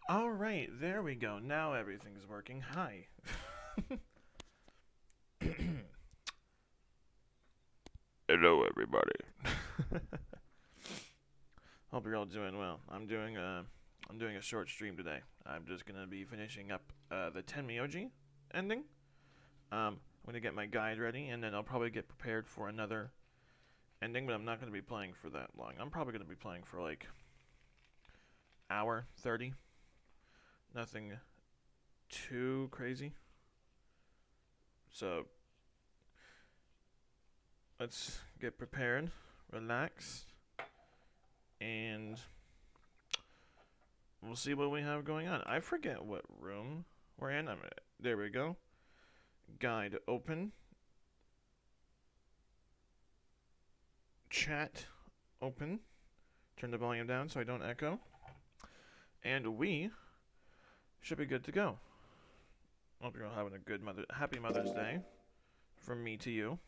Alright, there we go. Now everything's working. Hi. Hello, everybody. Hope you're all doing well. I'm doing a short stream today. I'm just gonna be finishing up the Tenmyoji ending. I'm gonna get my guide ready, and then I'll probably get prepared for another ending. But I'm not gonna be playing for that long. I'm probably gonna be playing for like hour 30. Nothing too crazy. So let's get prepared, relax, and we'll see what we have going on. I forget what room we're in. There we go. Guide open. Chat open. Turn the volume down so I don't echo. And we should be good to go. Hope you're all having a good happy Mother's Day from me to you.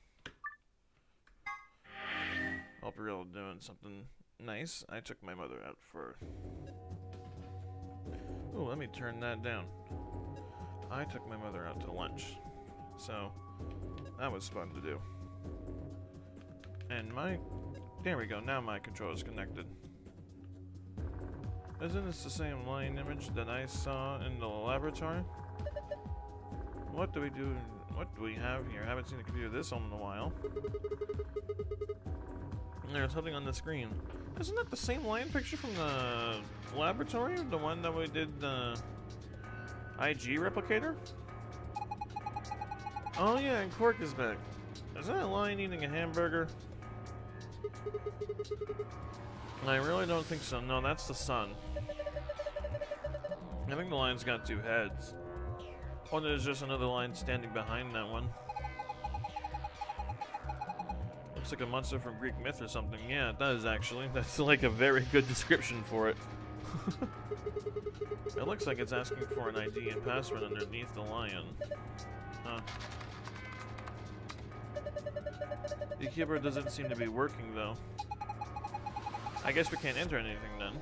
Hope you're all doing something nice. I took my mother out for... Ooh, let me turn that down. I took my mother out to lunch. So, that was fun to do. And there we go, now my controller's connected. Isn't this the same line image that I saw in the laboratory? What do we do? What do we have here? I haven't seen a computer this old in a while. There's something on the screen. Isn't that the same line picture from the laboratory? The one that we did the IG replicator? Oh yeah, and Quark is back. Is that a lion eating a hamburger? I really don't think so. No, that's the sun. I think the lion's got two heads. Or there's just another lion standing behind that one. Looks like a monster from Greek myth or something. Yeah, it does actually. That's like a very good description for it. It looks like it's asking for an ID and password underneath the lion. Huh. The keyboard doesn't seem to be working though. I guess we can't enter anything then.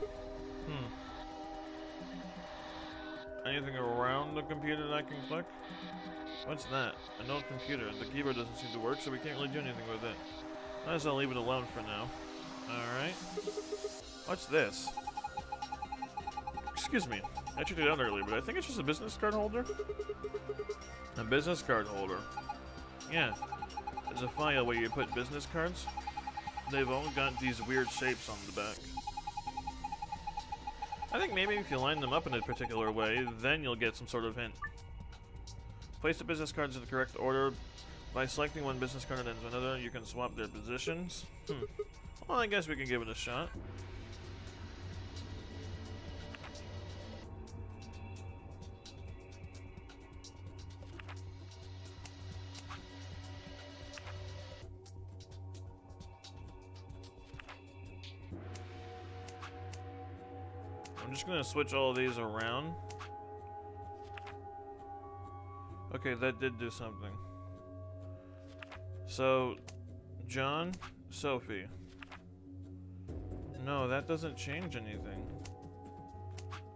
Anything around the computer that I can click? What's that? An old computer. The keyboard doesn't seem to work, so we can't really do anything with it. Might as well leave it alone for now. Alright. What's this? Excuse me. I checked it out earlier, but I think it's just a business card holder. A business card holder. Yeah. There's a file where you put business cards. They've all got these weird shapes on the back. I think maybe if you line them up in a particular way, then you'll get some sort of hint. Place the business cards in the correct order. By selecting one business card and then another, you can swap their positions. Well, I guess we can give it a shot. I'm just gonna switch all of these around. Okay, that did do something. So, John, Sophie. No, that doesn't change anything.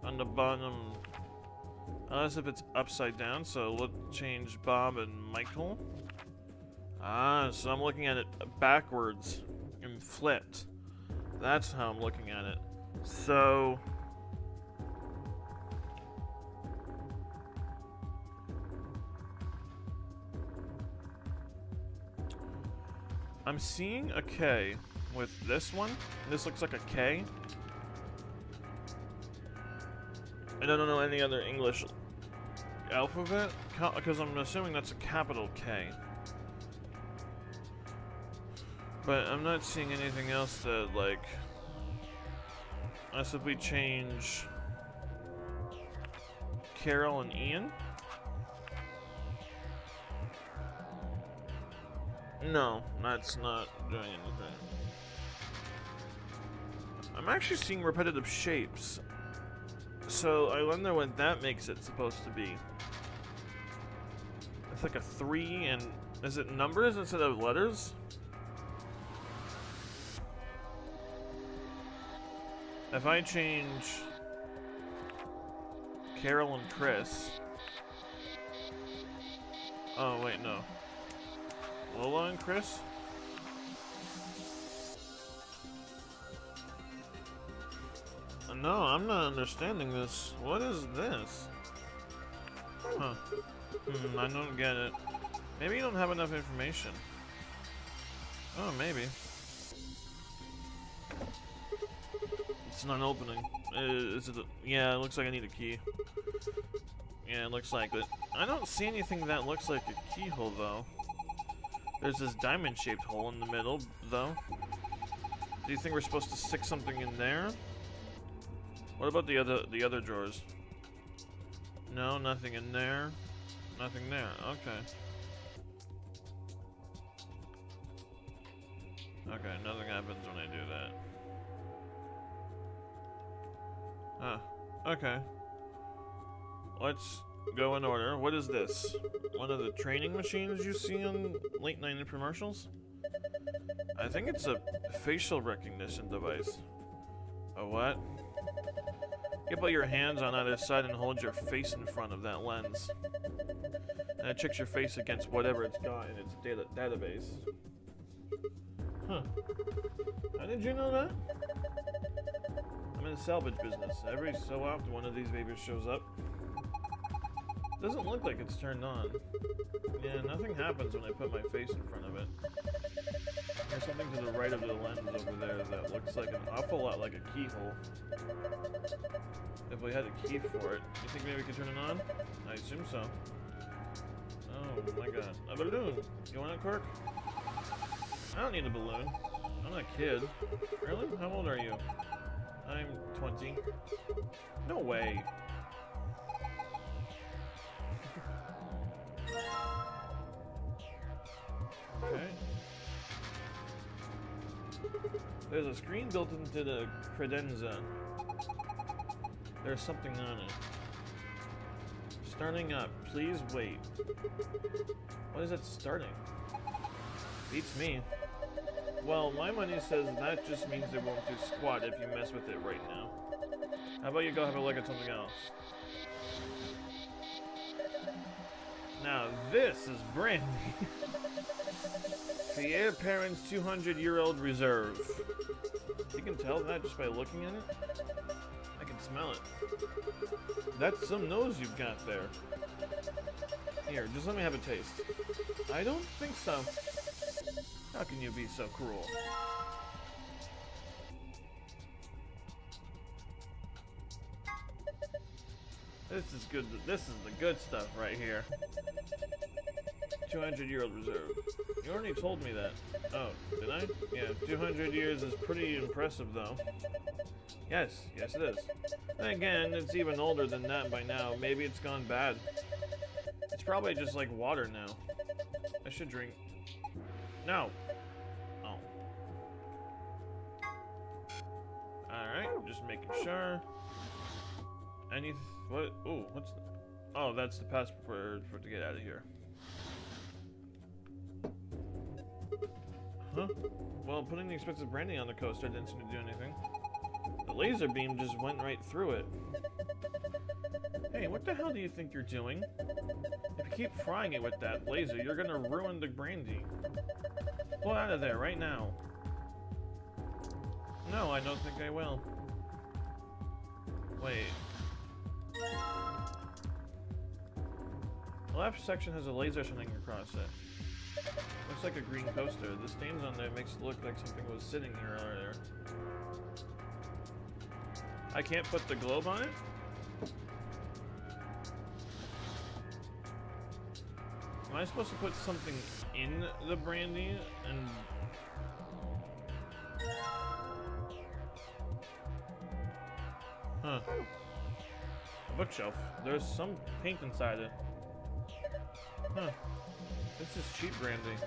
On the bottom, unless if it's upside down, so let's change Bob and Michael. Ah, so I'm looking at it backwards and flipped. That's how I'm looking at it. So... I'm seeing a K with this one. This looks like a K. I don't know any other English alphabet, because I'm assuming that's a capital K. But I'm not seeing anything else that, like... Unless if we change... Carol and Ian? No, that's not doing anything. I'm actually seeing repetitive shapes. So I wonder what that makes it supposed to be. It's like a 3 and... Is it numbers instead of letters? If I change Carol and Chris. Oh, wait, no. Lola and Chris? No, I'm not understanding this. What is this? Huh. I don't get it. Maybe you don't have enough information. Oh, maybe. It's not opening. Is it? Yeah, it looks like I need a key. Yeah, it looks like it. I don't see anything that looks like a keyhole, though. There's this diamond-shaped hole in the middle, though. Do you think we're supposed to stick something in there? What about the other drawers? No, nothing in there. Nothing there. Okay. Okay, nothing happens when I do that. Okay. Let's go in order. What is this? One of the training machines you see on late-night infomercials? I think it's a facial recognition device. A what? You put your hands on either side and hold your face in front of that lens. And it checks your face against whatever it's got in its database. Huh. How did you know that? I'm in the salvage business. Every so often one of these babies shows up. Doesn't look like it's turned on. Yeah, nothing happens when I put my face in front of it. There's something to the right of the lens over there that looks like an awful lot like a keyhole. If we had a key for it, you think maybe we could turn it on? I assume so. Oh my god. A balloon! You want a cork? I don't need a balloon. I'm not a kid. Really? How old are you? I'm 20. No way. Okay. There's a screen built into the credenza. There's something on it. Starting up. Please wait. What is it starting? Beats me. Well, my money says that just means it won't do squat if you mess with it right now. How about you go have a look at something else? Now this is brandy. The Heir Apparent's 200-year-old reserve. You can tell that just by looking at it. I can smell it. That's some nose you've got there. Here, just let me have a taste. I don't think so. How can you be so cruel? This is good. This is the good stuff right here. 200-year-old reserve. You already told me that. Oh, did I? Yeah, 200 years is pretty impressive, though. Yes, yes it is. Then again, it's even older than that by now. Maybe it's gone bad. It's probably just like water now. I should drink. No. Oh. Alright, just making sure. What? Oh, what's the... Oh, that's the password for to get out of here. Huh? Well, putting the expensive branding on the coaster didn't seem to do anything. The laser beam just went right through it. Hey, what the hell do you think you're doing? If you keep frying it with that laser, you're gonna ruin the brandy. Pull out of there right now. No, I don't think I will. Wait. The left section has a laser shining across it. Looks like a green coaster. The stains on there makes it look like something was sitting here earlier. I can't put the globe on it? Am I supposed to put something in the brandy and... Huh. A bookshelf. There's some paint inside it. Huh. This is cheap brandy.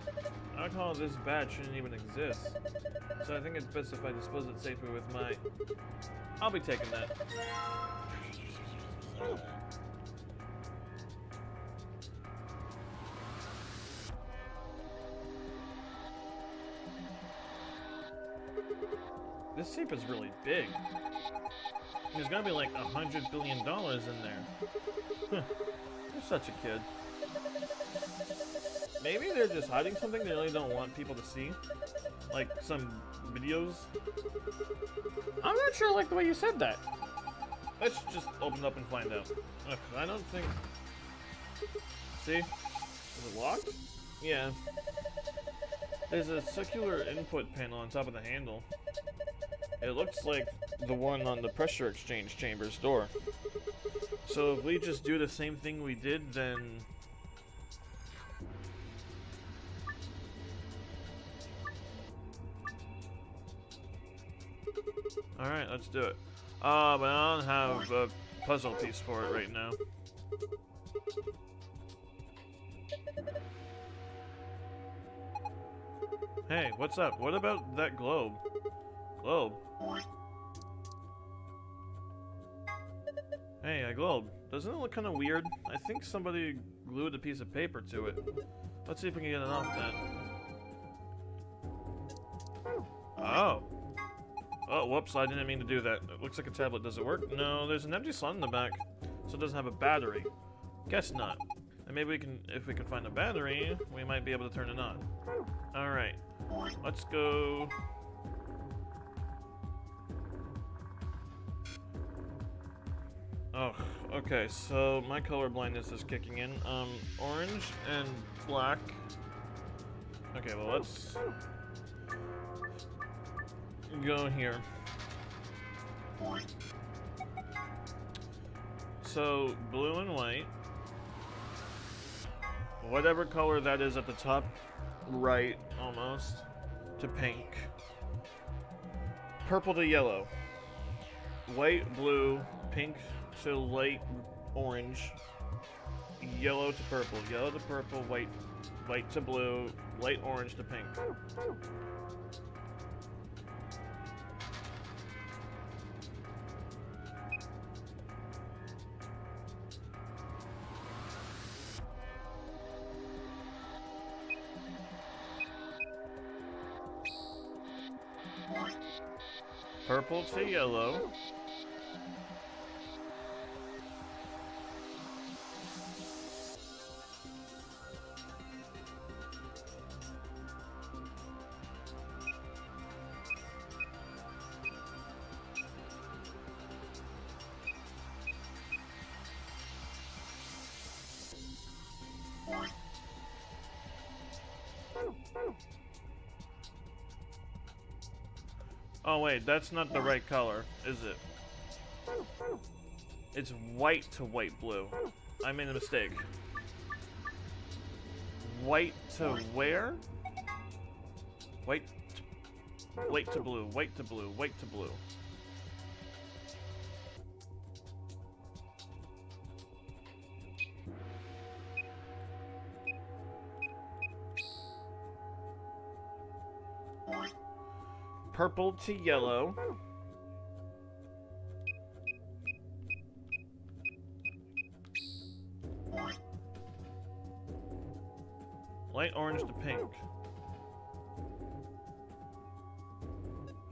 Alcohol this bad shouldn't even exist. So I think it's best if I dispose it safely with my... I'll be taking that. Oh. This safe is really big. There's gotta be like $100 billion in there. You're such a kid. Maybe they're just hiding something they really don't want people to see. Like some videos. I'm not sure I like the way you said that. Let's just open up and find out. Ugh, I don't think... See? Is it locked? Yeah. There's a circular input panel on top of the handle. It looks like the one on the pressure exchange chamber's door. So if we just do the same thing we did, then... Alright, let's do it. But I don't have a puzzle piece for it right now. Hey, what's up? What about that globe? Globe? Hey, a globe. Doesn't it look kind of weird? I think somebody glued a piece of paper to it. Let's see if we can get it off then. Oh. Oh, whoops, I didn't mean to do that. It looks like a tablet. Does it work? No, there's an empty slot in the back, so it doesn't have a battery. Guess not. And maybe we can, if we can find a battery, we might be able to turn it on. Alright. Let's go... Oh, okay, so my color blindness is kicking in. Orange and black. Okay, well let's go here. So, blue and white. Whatever color that is at the top right, almost, to pink. Purple to yellow. White, blue, pink to light orange, yellow to purple, white to blue, light orange to pink. Purple to yellow. Oh wait, that's not the right color, is it? It's white to white blue. I made a mistake. White to where? White to blue, white to blue, white to blue. Purple to yellow. Light orange to pink.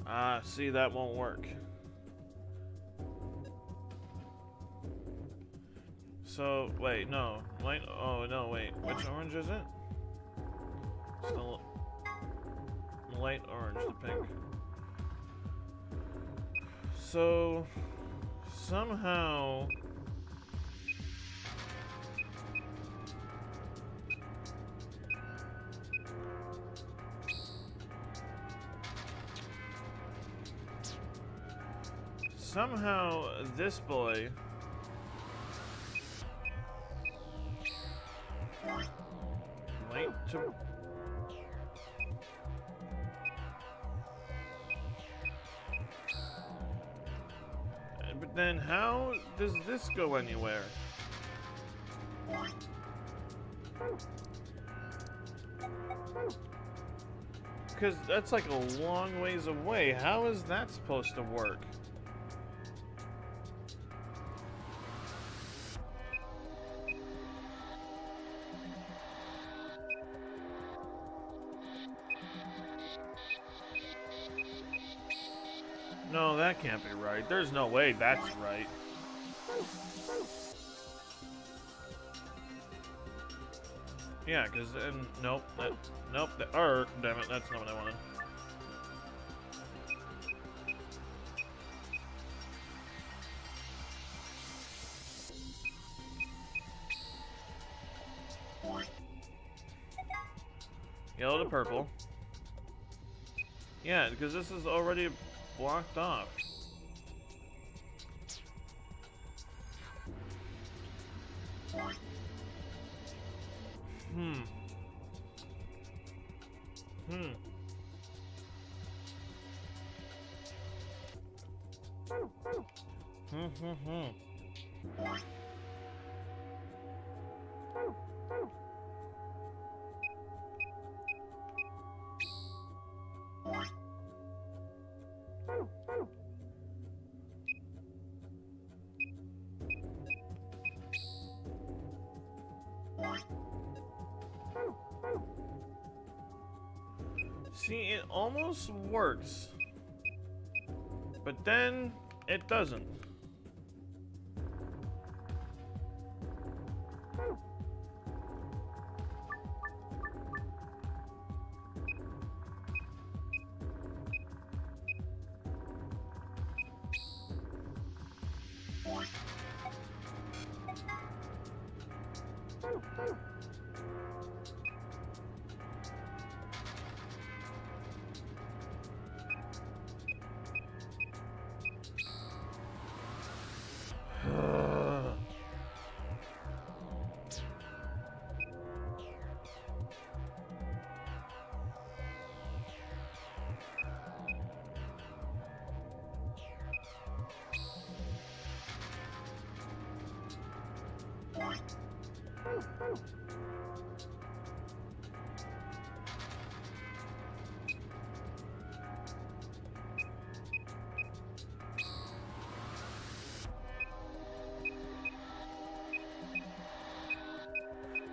Ah, see, that won't work. So, wait, no. Light, oh, no, wait. Which orange is it? Still light orange to pink. So, somehow... Somehow, this boy... Light to... But then how does this go anywhere? Because that's like a long ways away. How is that supposed to work? No, that can't be right. There's no way that's right. Yeah, because nope, nope, damn it, that's not what I wanted. Yellow to purple. Yeah, because this is already blocked off. Hmm. See, it almost works, but then it doesn't.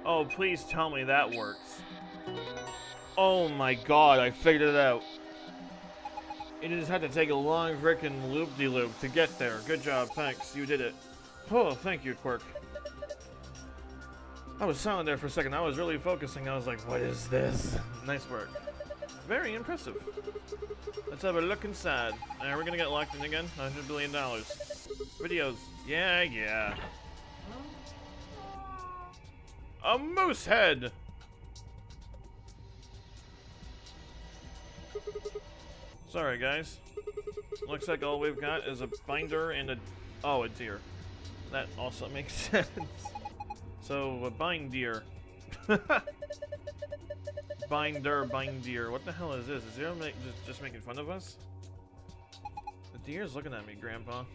Oh, please tell me that works. Oh my god, I figured it out. You just had to take a long frickin' loop-de-loop to get there. Good job, thanks, you did it. Oh, thank you, Quirk. I was silent there for a second. I was really focusing. I was like, what is this? Nice work. Very impressive. Let's have a look inside. We're gonna get locked in again. $100 billion. Videos. Yeah. A moose head! Sorry, guys. Looks like all we've got is a binder and a deer. That also makes sense. So, a bind deer. Bind deer. What the hell is this? Is Zero just making fun of us? The deer's looking at me, Grandpa.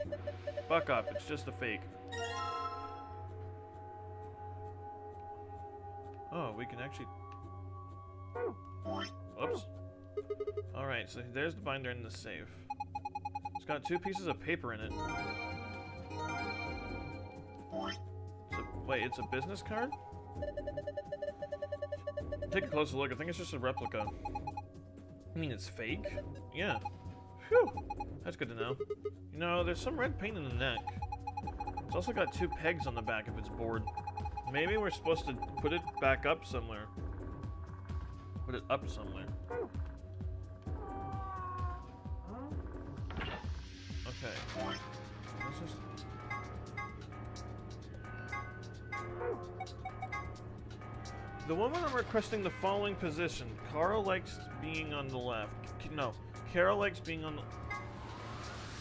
Buck up, it's just a fake. Oh, we can actually... Oops. Alright, so there's the binder in the safe. It's got 2 pieces of paper in it. Wait, it's a business card? Take a closer look. I think it's just a replica. I mean, it's fake? Yeah. Phew! That's good to know. You know, there's some red paint in the neck. It's also got 2 pegs on the back if it's bored. Maybe we're supposed to put it back up somewhere. Put it up somewhere. Okay. Let's just... The woman I'm requesting the following position. Carl likes being on the left. No, Carol likes being on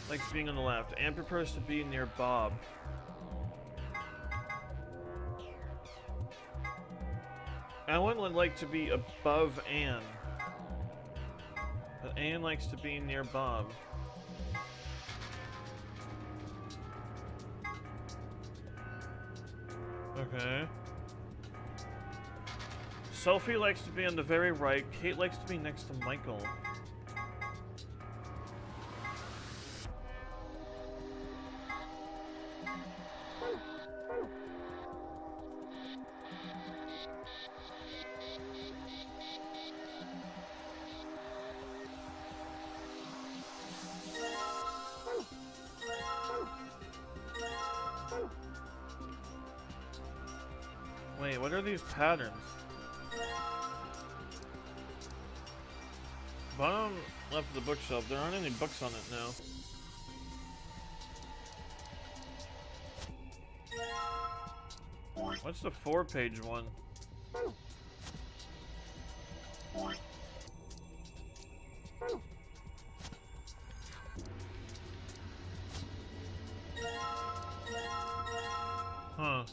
the left. Anne prefers to be near Bob. Ellen would like to be above Anne, but Anne likes to be near Bob. Okay. Sophie likes to be on the very right. Kate likes to be next to Michael. Wait, what are these patterns? Bottom left of the bookshelf. There aren't any books on it now. What's the 4-page one? Huh.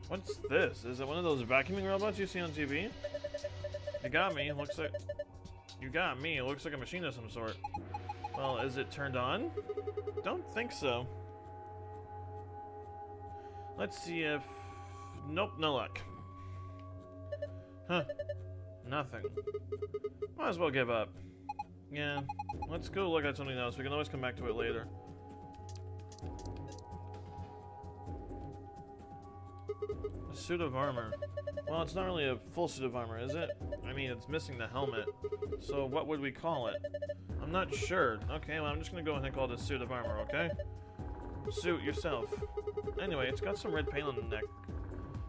What's this? Is it one of those vacuuming robots you see on TV? You got me. Looks like... You got me. It looks like a machine of some sort. Well, is it turned on? Don't think so. Let's see if... Nope, no luck. Huh. Nothing. Might as well give up. Yeah. Let's go look at something else. We can always come back to it later. A suit of armor. Well, it's not really a full suit of armor, is it? I mean, it's missing the helmet. So what would we call it? I'm not sure. Okay, well, I'm just gonna go ahead and call this suit of armor, okay? Suit yourself. Anyway, it's got some red paint on the neck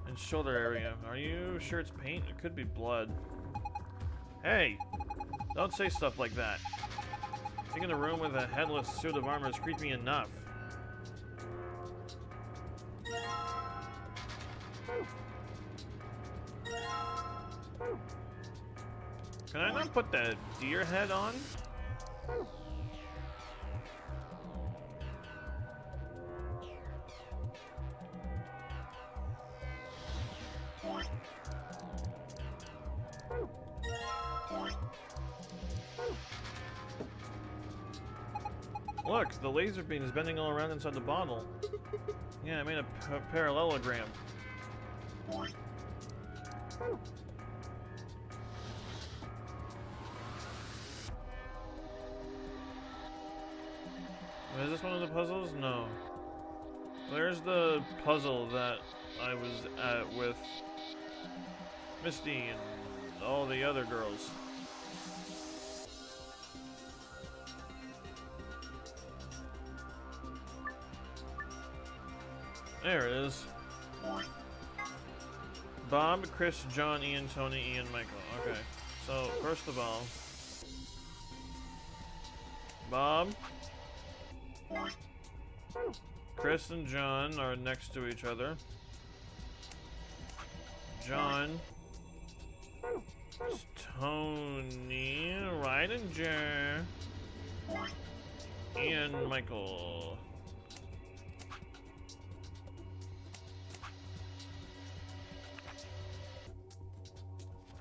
and shoulder area. Are you sure it's paint? It could be blood. Hey! Don't say stuff like that. Being in a room with a headless suit of armor is creepy enough. Can I not put the deer head on? Look, the laser beam is bending all around inside the bottle. Yeah, I made a parallelogram. Is this one of the puzzles? No. There's the puzzle that I was at with Misty and all the other girls. There it is. Bob, Chris, John, Ian, Tony, Ian, Michael. Okay. So, first of all, Bob, Chris and John are next to each other. John, Tony, Ridinger, Ian, Michael.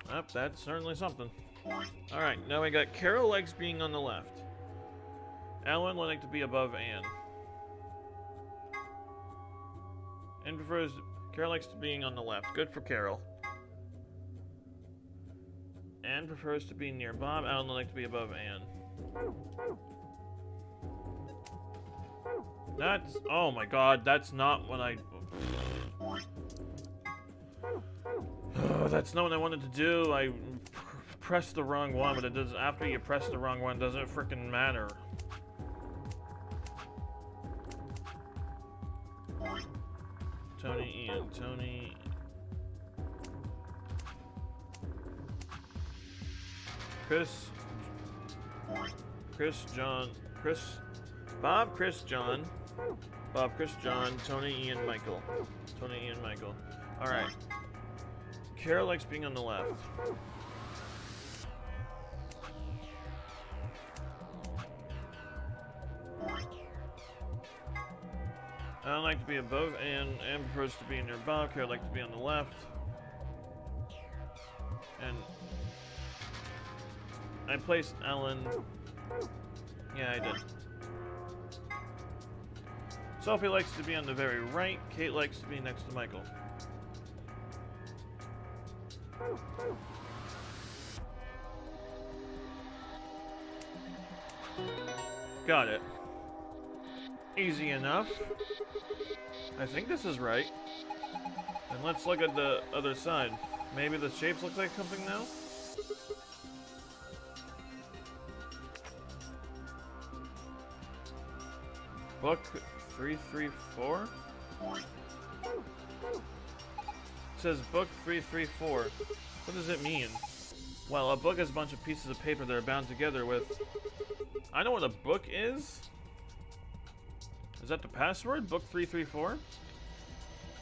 Yep, that's certainly something. Alright, now we got Carol likes being on the left. Alan would like to be above Anne. Anne prefers... Carol likes being on the left. Good for Carol. Anne prefers to be near Bob. Alan would like to be above Anne. That's... Oh my god, that's not what I... That's not what I wanted to do. I pressed the wrong one, but it does. After you press the wrong one, doesn't freaking matter. Tony, Ian, Tony. Chris, John, Bob, Chris, John, Tony, Ian, Michael. Tony, Ian, Michael. Alright. Carol likes being on the left. I don't like to be above Anne. Anne prefers to be near Bob. Carol likes to be on the left. And I placed Ellen. Yeah, I did. Sophie likes to be on the very right. Kate likes to be next to Michael. Got it. Easy enough. I think this is right. And let's look at the other side. Maybe the shapes look like something now? Book 334? It says book 334. What does it mean? Well, a book is a bunch of pieces of paper that are bound together with... I know what a book is. Is that the password? Book 334?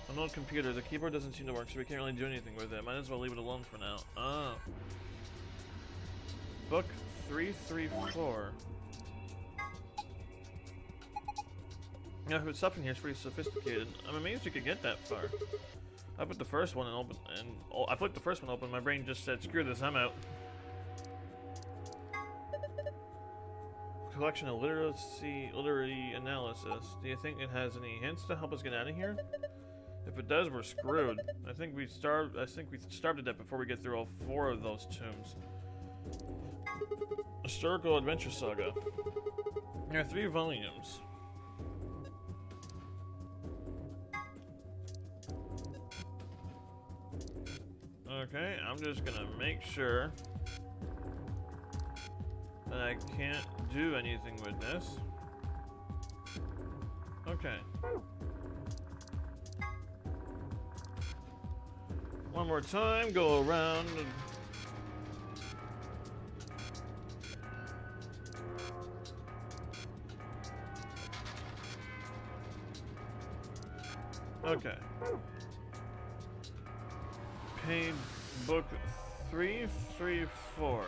An old computer. The keyboard doesn't seem to work, so we can't really do anything with it. Might as well leave it alone for now. Oh. Book 334. Yeah, what's up in here is pretty sophisticated. I'm amazed you could get that far. I put the first one and open, and I flipped the first one open. My brain just said, "Screw this, I'm out." Collection of literary analysis. Do you think it has any hints to help us get out of here? If it does, we're screwed. I think we starved to death before we get through all 4 of those tombs. Historical Adventure Saga. There are 3 volumes. Okay, I'm just gonna make sure that I can't do anything with this. Okay. One more time, go around. Okay. Page book 334.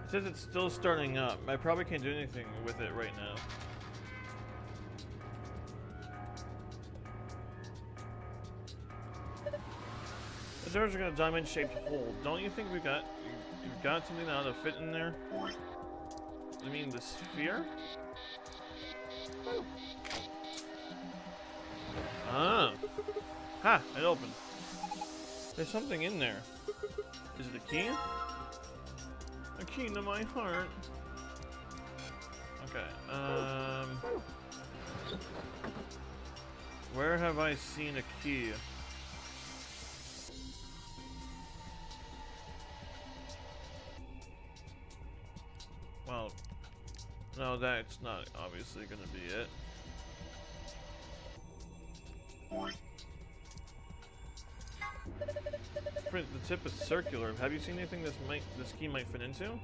It says it's still starting up. I probably can't do anything with it right now. The doors are got a diamond-shaped hole. Don't you think you've got something that ought to fit in there? I mean, the sphere? Ah! Ha! It opened. There's something in there. Is it a key? A key to my heart. Okay, where have I seen a key? Well, no, that's not obviously gonna be it. The tip is circular. Have you seen anything this key might fit into?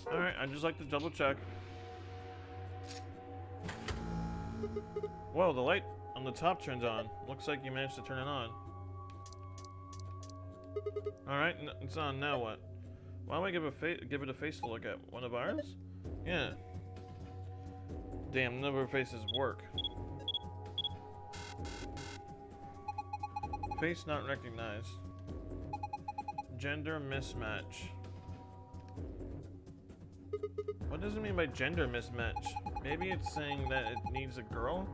Alright, I'd just like to double check. Whoa, the light on the top turns on. Looks like you managed to turn it on. Alright, it's on. Now what? Why don't we give it a face to look at? One of ours? Yeah. Damn, none of our faces work. Face not recognized. Gender mismatch. What does it mean by gender mismatch? Maybe it's saying that it needs a girl?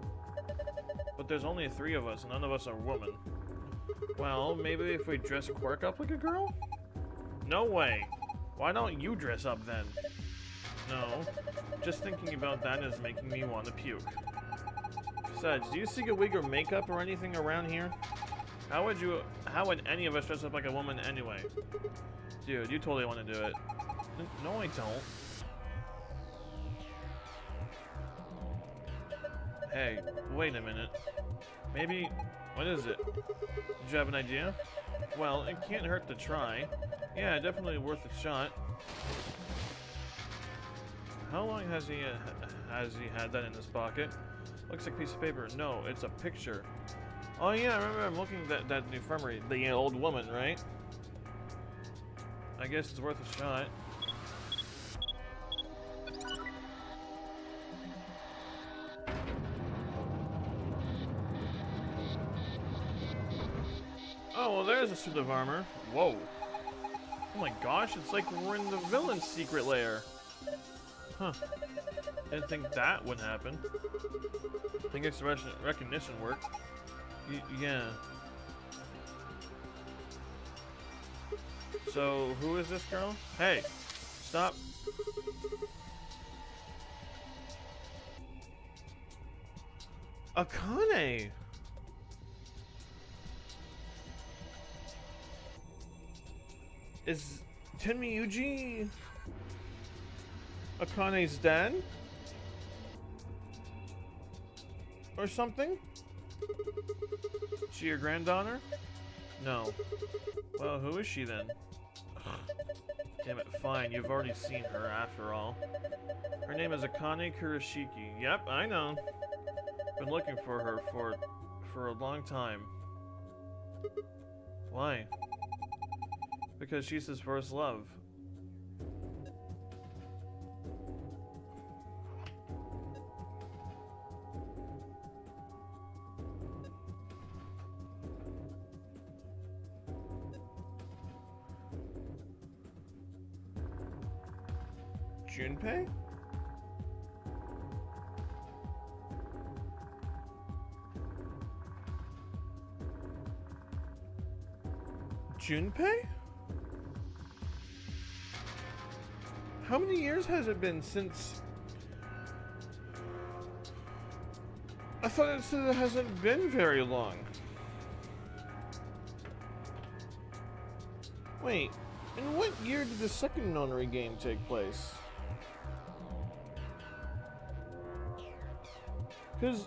But there's only 3 of us, and none of us are women. Well, maybe if we dress Quark up like a girl? No way! Why don't you dress up then? No. Just thinking about that is making me want to puke. Besides, do you see a wig or makeup or anything around here? How would any of us dress up like a woman anyway? Dude, you totally want to do it. No, I don't. Hey, wait a minute. Maybe... What is it? Did you have an idea? Well, it can't hurt to try. Yeah, definitely worth a shot. How long has he had that in his pocket? Looks like a piece of paper. No, it's a picture. Oh yeah, I remember I'm looking at that infirmary. The old woman, right? I guess it's worth a shot. Oh, well, there's a suit of armor. Whoa. Oh my gosh, it's like we're in the villain's secret lair. Huh. Didn't think that would happen. I think expression recognition worked. Yeah. So, who is this girl? Hey! Stop! Akane! Is Tenmyuji Akane's dad? Or something? She your granddaughter? No. Well, who is she then? Damn it, fine, you've already seen her after all. Her name is Akane Kurashiki. Yep, I know. Been looking for her for a long time. Why? Because she's his first love. Junpei? Junpei? How many years has it been since... I thought it said it hasn't been very long. Wait, in what year did the second Nonary game take place? Because...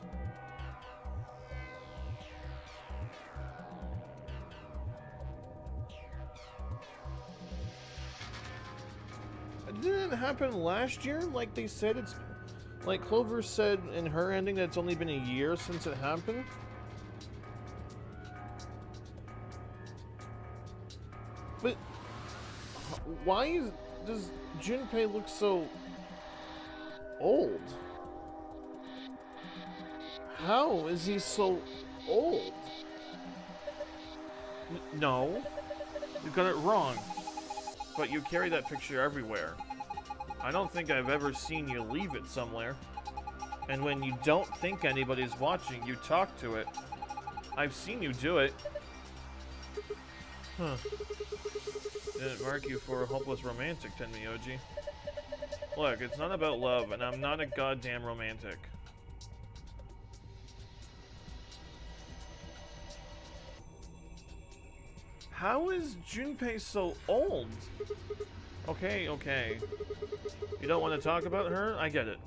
didn't it happen last year? Like they said it's... Like Clover said in her ending that it's only been a year since it happened? But... why does Junpei look so... old? How is he so old? No. You got it wrong. But you carry that picture everywhere. I don't think I've ever seen you leave it somewhere. And when you don't think anybody's watching, you talk to it. I've seen you do it. Huh. Didn't mark you for a hopeless romantic, Tenmyuji. Look, it's not about love, and I'm not a goddamn romantic. How is Junpei so old? Okay, okay. You don't want to talk about her? I get it.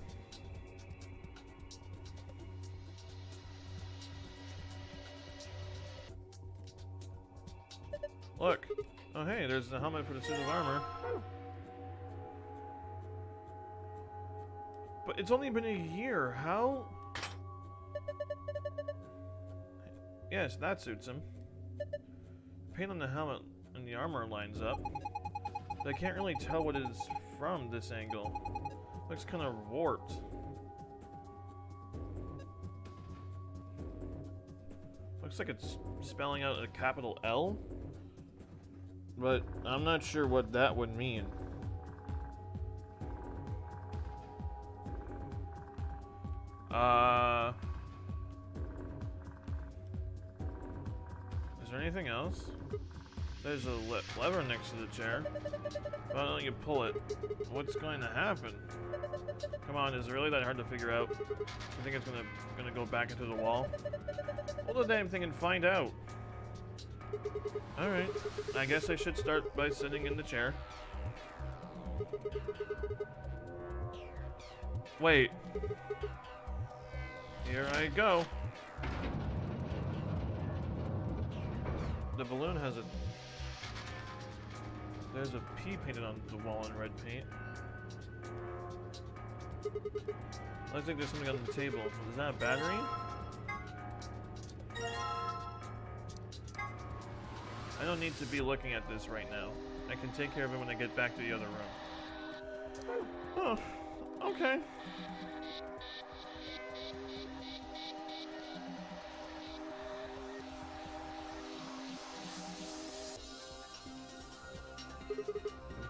Look. Oh hey, there's the helmet for the suit of armor. But it's only been a year. How? Yes, that suits him. Paint on the helmet and the armor lines up. But I can't really tell what it is from this angle. Looks kind of warped. Looks like it's spelling out a capital L. But I'm not sure what that would mean. Is there anything else? There's a lever next to the chair. Why don't you pull it? What's going to happen? Come on, is it really that hard to figure out? You think it's gonna go back into the wall? Hold the damn thing and find out. Alright, I guess I should start by sitting in the chair. Wait. Here I go. The balloon has a... There's a P painted on the wall in red paint. Looks like there's something on the table. Is that a battery? I don't need to be looking at this right now. I can take care of it when I get back to the other room. Oh, okay.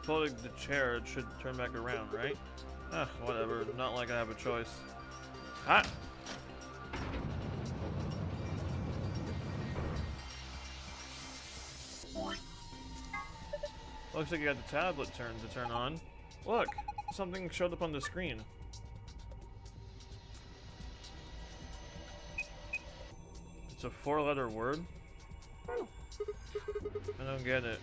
Pulling the chair, it should turn back around, right? Ah, whatever. Not like I have a choice. Ah! Looks like you got the tablet turned to turn on. Look! Something showed up on the screen. It's a 4-letter word? I don't get it.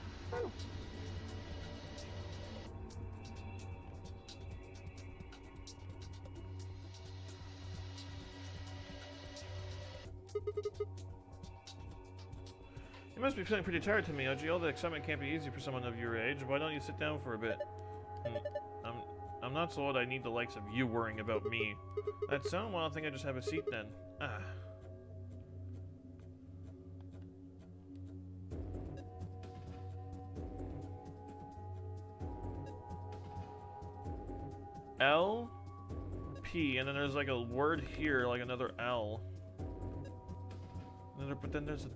You must be feeling pretty tired to me, Oji. All the excitement can't be easy for someone of your age. Why don't you sit down for a bit? I'm not so old I need the likes of you worrying about me. That's so well, I think I just have a seat then. Ah. L, P, and then there's like a word here, like another L. But then there's a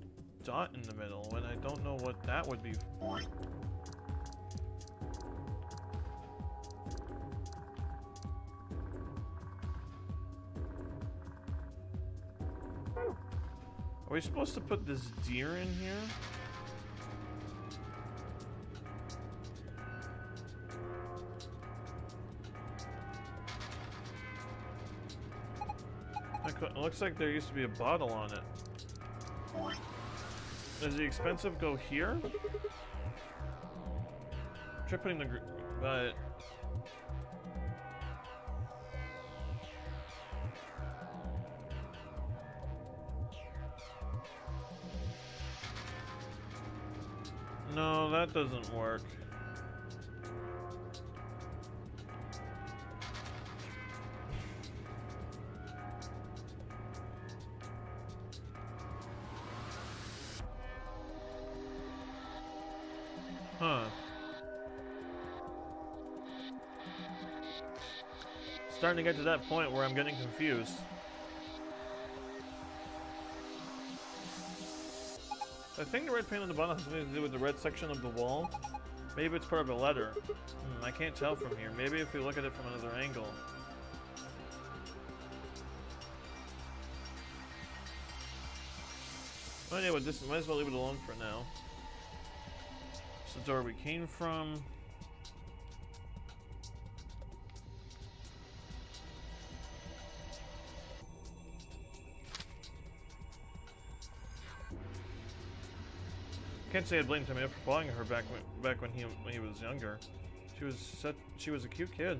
dot in the middle, and I don't know what that would be for. Are we supposed to put this deer in here? It looks like there used to be a bottle on it. Does the expensive go here? Try putting the but no, that doesn't work. Huh. Starting to get to that point where I'm getting confused. I think the red paint on the bottom has something to do with the red section of the wall. Maybe it's part of a letter. I can't tell from here. Maybe if we look at it from another angle. Well, anyway, this might as well leave it alone for now. It's the door we came from. Can't say I blame Tommy for following her back when he was younger. She was a cute kid.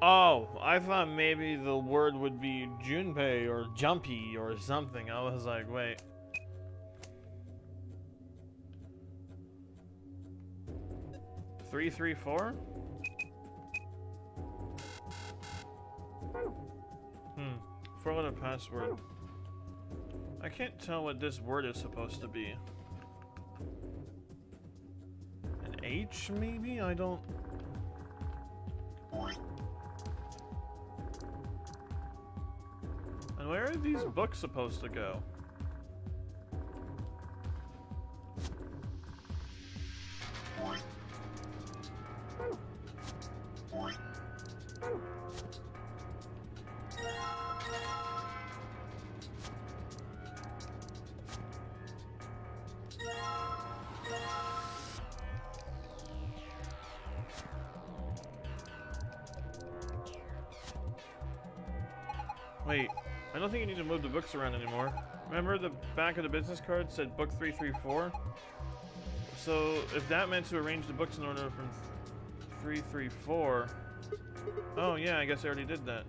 Oh, I thought maybe the word would be Junpei or Jumpy or something. I was like, wait. Three, 4? Four-letter password. I can't tell what this word is supposed to be. An H, maybe? I don't... And where are these books supposed to go? Wait, I don't think you need to move the books around anymore. Remember the back of the business card said book 334? So if that meant to arrange the books in order from 334... Oh yeah, I guess I already did that.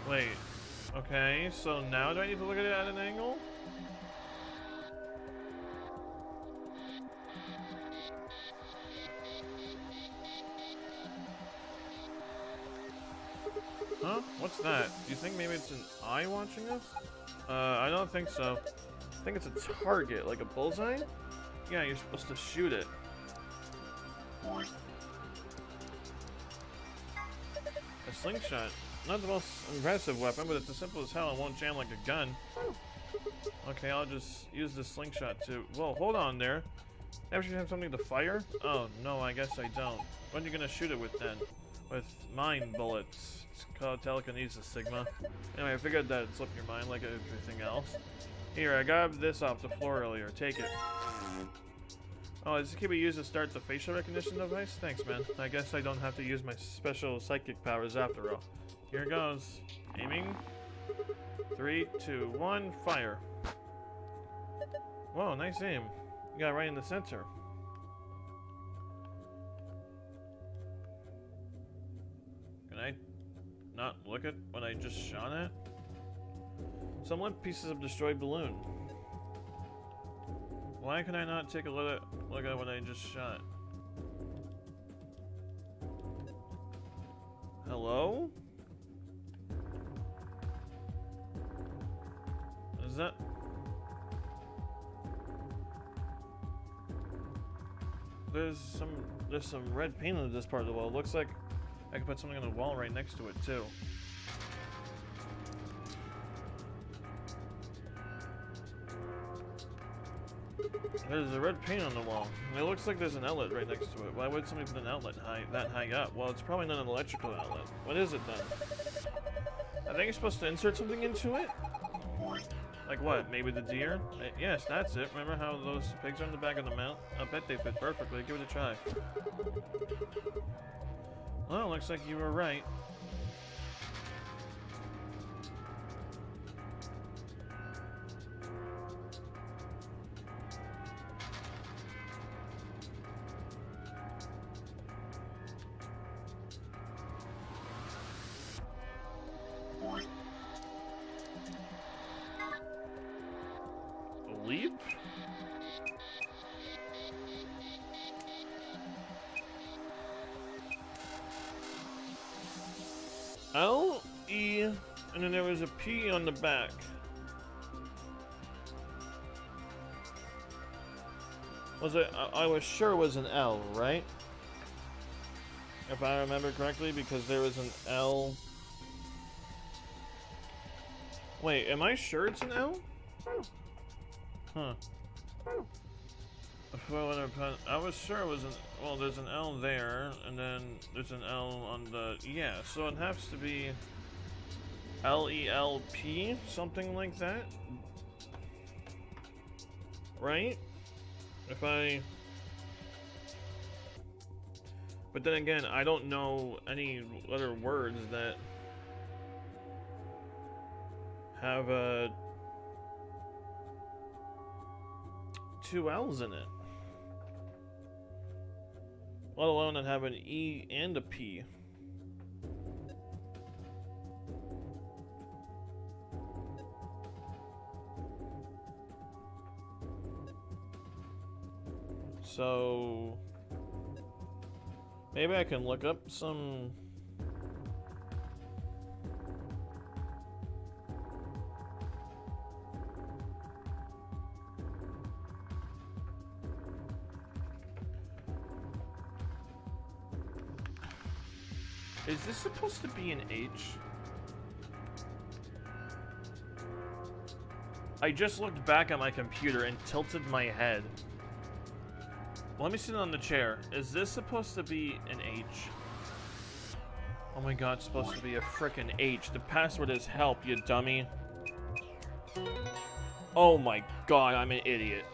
Wait, okay, so now do I need to look at it at an angle? Huh? What's that? Do you think maybe it's an eye watching us? I don't think so. I think it's a target, like a bullseye? Yeah, you're supposed to shoot it. A slingshot. Not the most impressive weapon, but it's as simple as hell and won't jam like a gun. Okay, I'll just use the slingshot to... Whoa, hold on there. Ever have something to fire? Oh, no, I guess I don't. What are you gonna shoot it with then? with mind bullets. It's called telekinesis, Sigma. Anyway, I figured that it'd slip your mind like everything else. Here, I grabbed this off the floor earlier. Take it. Oh, this can be used to start the facial recognition device? Thanks, man. I guess I don't have to use my special psychic powers after all. Here goes. Aiming. 3, 2, 1, fire. Whoa, nice aim. You got it right in the center. Can I not look at what I just shot at? Some limp pieces of destroyed balloon. Why can I not take a look at what I just shot? Hello? Is that... There's some red paint on this part of the wall. Looks like I can put something on the wall right next to it too. There's a red paint on the wall. It looks like there's an outlet right next to it. Why would somebody put an outlet that high up? Well, it's probably not an electrical outlet. What is it then? I think you're supposed to insert something into it? Like what? Maybe the deer? Yes, that's it. Remember how those pigs are on the back of the mount? I bet they fit perfectly. Give it a try. Well, looks like you were right. Leap? L, E, and then there was a P on the back. Was it? I was sure it was an L, right? If I remember correctly, because there was an L. Wait, am I sure it's an L? Huh. I was sure it was an... Well, there's an L there, and then there's an L on the... Yeah, so it has to be... L-E-L-P? Something like that? Right? If I... But then again, I don't know any other words that... have a... 2 L's in it. Let alone that have an E and a P. So maybe I can look up some. Is this supposed to be an H? I just looked back at my computer and tilted my head. Let me sit on the chair. Is this supposed to be an H? Oh my god, it's supposed to be a frickin' H. The password is help, you dummy. Oh my god, I'm an idiot.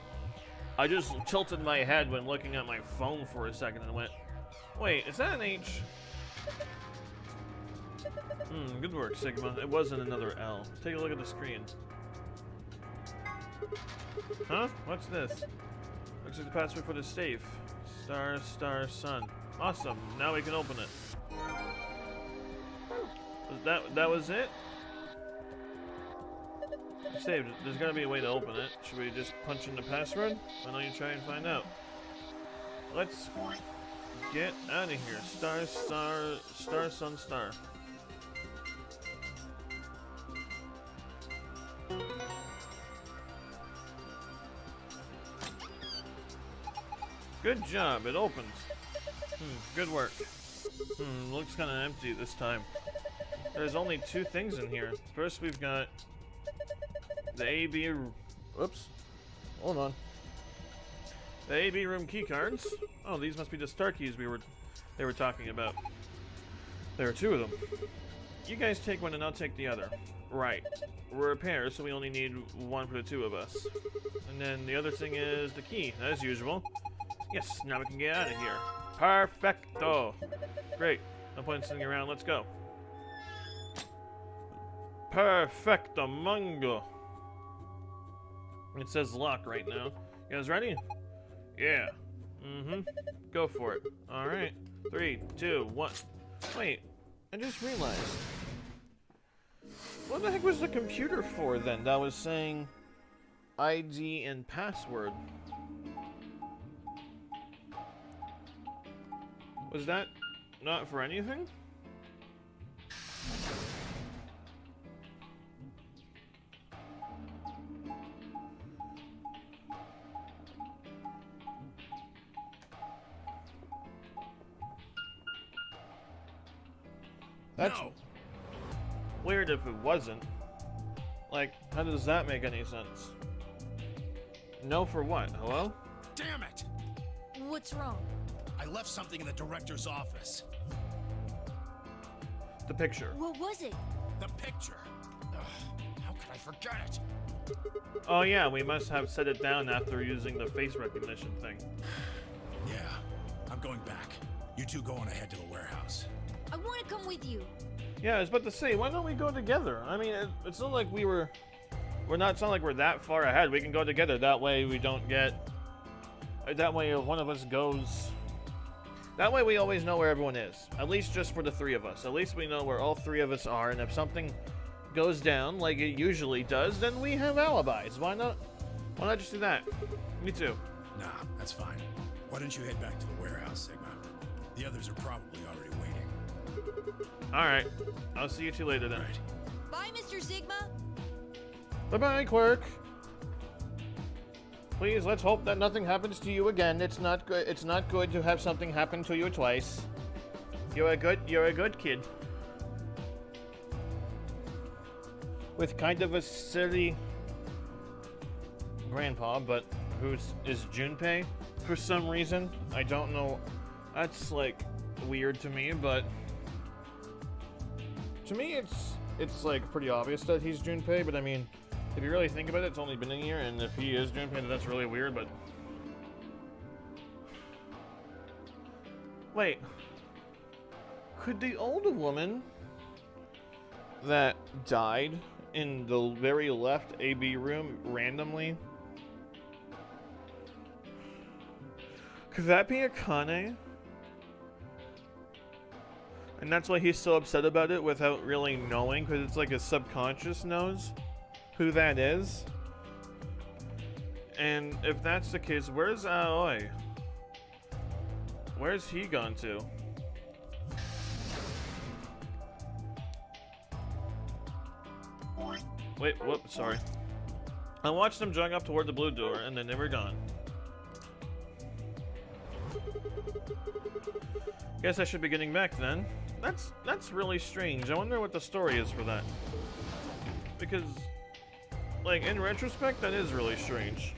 I just tilted my head when looking at my phone for a second and went, wait, is that an H? Good work, Sigma. It wasn't another L. Take a look at the screen. Huh? What's this? Looks like the password for the safe. Star, star, sun. Awesome. Now we can open it. That was it? Saved. There's gotta be a way to open it. Should we just punch in the password? Why don't you try and find out? Let's get out of here. Star, star, star, sun, star. Good job, it opens. Good work. Looks kind of empty this time. There's only 2 things in here. First, we've got the AB. Oops. Hold on. The AB room key cards. Oh, these must be the star keys they were talking about. There are two of them. You guys take one and I'll take the other. Right. We're a pair, so we only need one for the two of us. And then the other thing is the key, as usual. Yes, now we can get out of here. Perfecto. Great. No point in sitting around, let's go. Perfecto mungo. It says lock right now. You guys ready? Yeah. Mm-hmm. Go for it. Alright. 3, 2, 1. Wait, I just realized. What the heck was the computer for then? That was saying ID and password. Was that not for anything? That's weird if it wasn't. Like, how does that make any sense? No for what? Hello? Damn it! What's wrong? I left something in the director's office. The picture. What was it? The picture. Ugh, how could I forget it? Oh yeah, we must have set it down after using the face recognition thing. Yeah, I'm going back. You two go on ahead to the warehouse. I want to come with you. Yeah, I was about to say, why don't we go together? I mean, it's not like it's not like we're that far ahead. We can go together. That way we don't get, that way if one of us goes, that way we always know where everyone is. At least just for the three of us. At least we know where all three of us are, and if something goes down like it usually does, then we have alibis. Why not just do that? Me too. Nah, that's fine. Why don't you head back to the warehouse, Sigma? The others are probably already waiting. Alright. I'll see you two later then. Right. Bye, Mr. Sigma. Bye-bye, Quirk. Please, let's hope that nothing happens to you again. It's not good. It's not good to have something happen to you twice. You're a good kid. With kind of a silly grandpa, but is Junpei for some reason. I don't know. That's like weird to me, but to me it's like pretty obvious that he's Junpei, but I mean, if you really think about it, it's only been a year, and if he is Junpei, then that's really weird, but wait. Could the older woman that died in the very left AB room randomly, could that be Akane? And that's why he's so upset about it without really knowing, because it's like his subconscious knows who that is. And if that's the case, where's Aoi? Where's he gone to? Wait, whoop, sorry. I watched them jog up toward the blue door, and then they were gone. Guess I should be getting back then. That's really strange. I wonder what the story is for that. Because, like, in retrospect, that is really strange.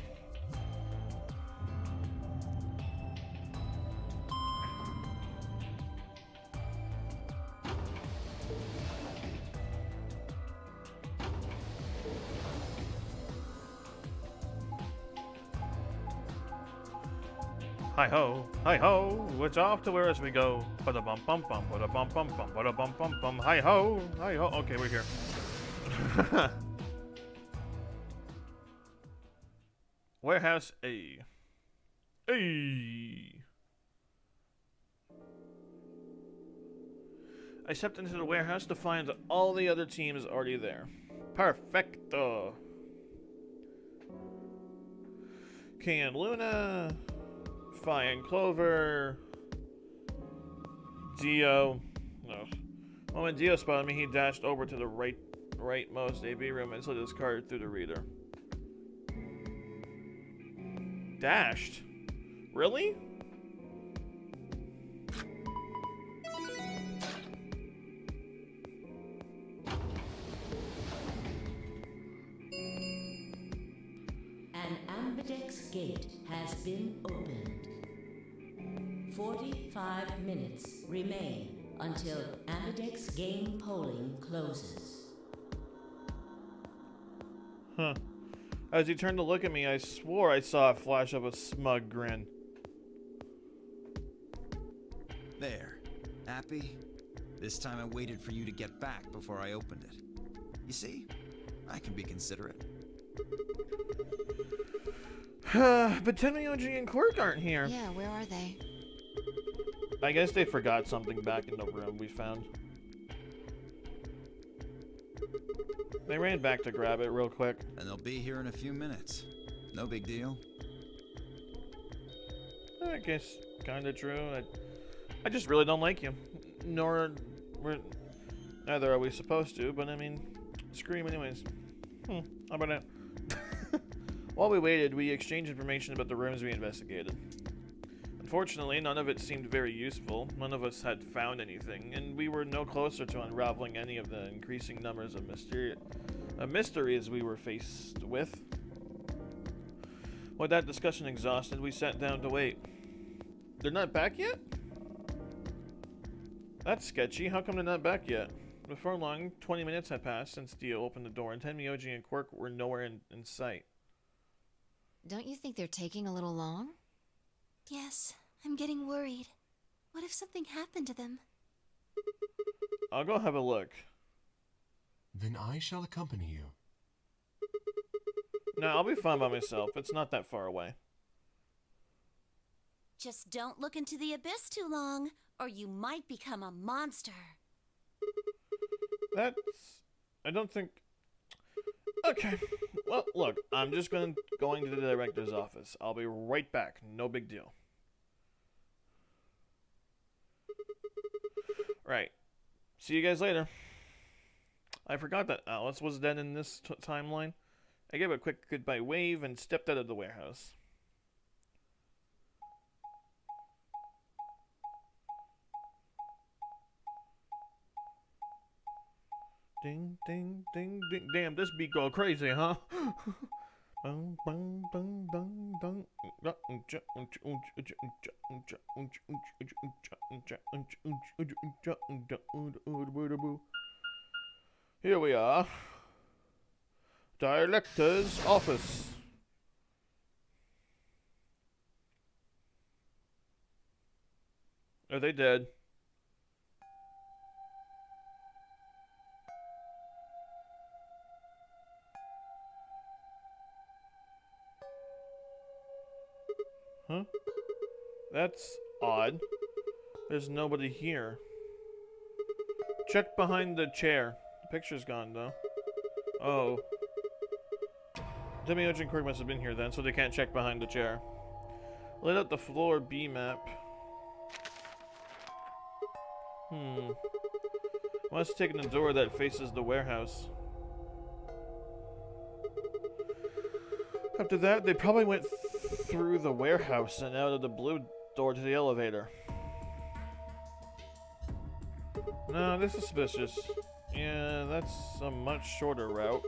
Hi ho, it's off to where as we go. Bada bum bum bum, bada bum bum bum, bada bum bum bum. Hi ho. Okay, we're here. Warehouse A. I stepped into the warehouse to find that all the other teams already there. Perfecto. King and Luna. Fi and Clover. Dio. No. When Dio spotted me, he dashed over to the rightmost AB room and slid his card through the reader. Dashed? Really? An Ambidex gate has been opened. 45 minutes remain until Ambidex game polling closes. Huh. As he turned to look at me, I swore I saw a flash of a smug grin. There. Happy? This time I waited for you to get back before I opened it. You see, I can be considerate. But Tenmyoji and Quirk aren't here. Yeah, where are they? I guess they forgot something back in the room we found. They ran back to grab it real quick. And they'll be here in a few minutes. No big deal. I guess kinda true. I just really don't like you. Neither are we supposed to, but I mean, screw him anyways. How about that? While we waited, we exchanged information about the rooms we investigated. Unfortunately, none of it seemed very useful. None of us had found anything, and we were no closer to unraveling any of the increasing numbers of mysteries we were faced with. With that discussion exhausted, we sat down to wait. They're not back yet? That's sketchy. How come they're not back yet? Before long, 20 minutes had passed since Dio opened the door, and Tenmyoji and Quirk were nowhere in sight. Don't you think they're taking a little long? Yes, I'm getting worried. What if something happened to them? I'll go have a look. Then I shall accompany you. No, I'll be fine by myself. It's not that far away. Just don't look into the abyss too long, or you might become a monster. I don't think... Okay. Well, look, I'm just going to the director's office. I'll be right back. No big deal. Right. See you guys later. I forgot that Alice was dead in this timeline. I gave a quick goodbye wave and stepped out of the warehouse. Ding, ding, ding, ding. Damn, this beat go crazy, huh? Bang, bang, bang, bang, bang. Here we are. Director's office. Are they dead? Huh? That's odd. There's nobody here. Check behind the chair. The picture's gone, though. Oh. Tenmyoji and Quirk must have been here then, so they can't check behind the chair. Lit up the floor B map. Must have taken the door that faces the warehouse. After that, they probably went through the warehouse and out of the blue door to the elevator. No, this is suspicious. Yeah, that's a much shorter route.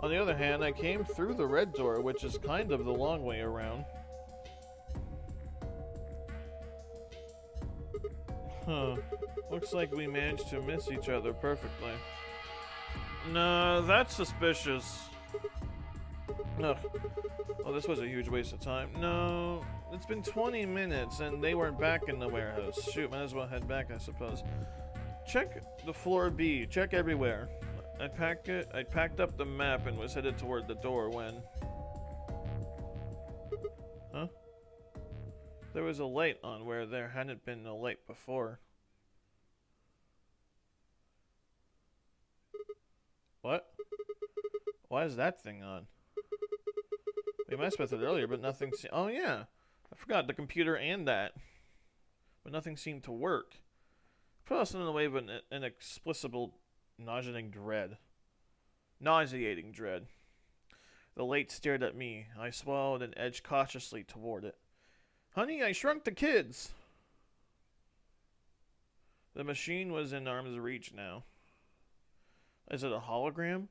On the other hand, I came through the red door, which is kind of the long way around. Huh. Looks like we managed to miss each other perfectly. No, that's suspicious. Ugh. Oh, this was a huge waste of time. No, it's been 20 minutes and they weren't back in the warehouse. Shoot, might as well head back, I suppose. Check the floor B. Check everywhere. I packed up the map and was headed toward the door when... Huh? There was a light on where there hadn't been a light before. What? Why is that thing on? We messed with it earlier, but nothing oh yeah. I forgot the computer and that. But nothing seemed to work. Put us in the way of an inexplicable nauseating dread. Nauseating dread. The light stared at me. I swallowed and edged cautiously toward it. Honey, I shrunk the kids! The machine was in arm's reach now. Is it a hologram?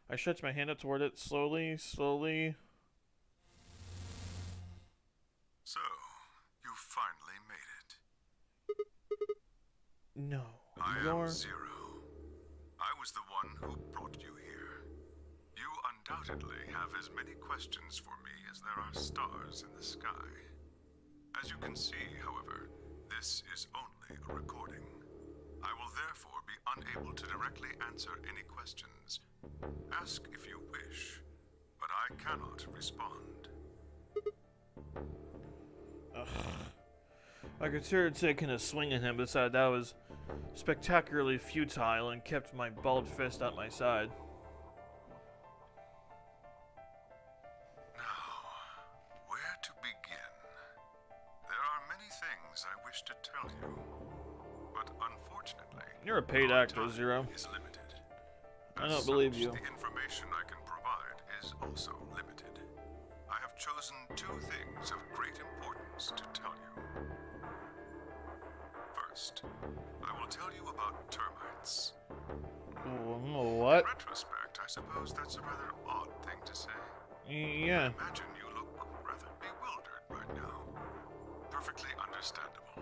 I stretched my hand up toward it, slowly. So, you finally made it. No. I You're... am Zero. I was the one who brought you here. You undoubtedly have as many questions for me as there are stars in the sky. As you can see, however, this is only a recording. I will therefore be unable to directly answer any questions. Ask if you wish, but I cannot respond. Ugh. I considered taking a swing at him, but decided that was spectacularly futile and kept my bald fist at my side. Now, where to begin? There are many things I wish to tell you, but unfortunately, You're a paid our actor, time Zero. is limited. I As don't believe such, you. The information I can provide is also limited. I have chosen two things of great importance to tell you. First, I will tell you about termites. What? In retrospect, I suppose that's a rather odd thing to say. Yeah. I imagine you look rather bewildered right now. Perfectly understandable.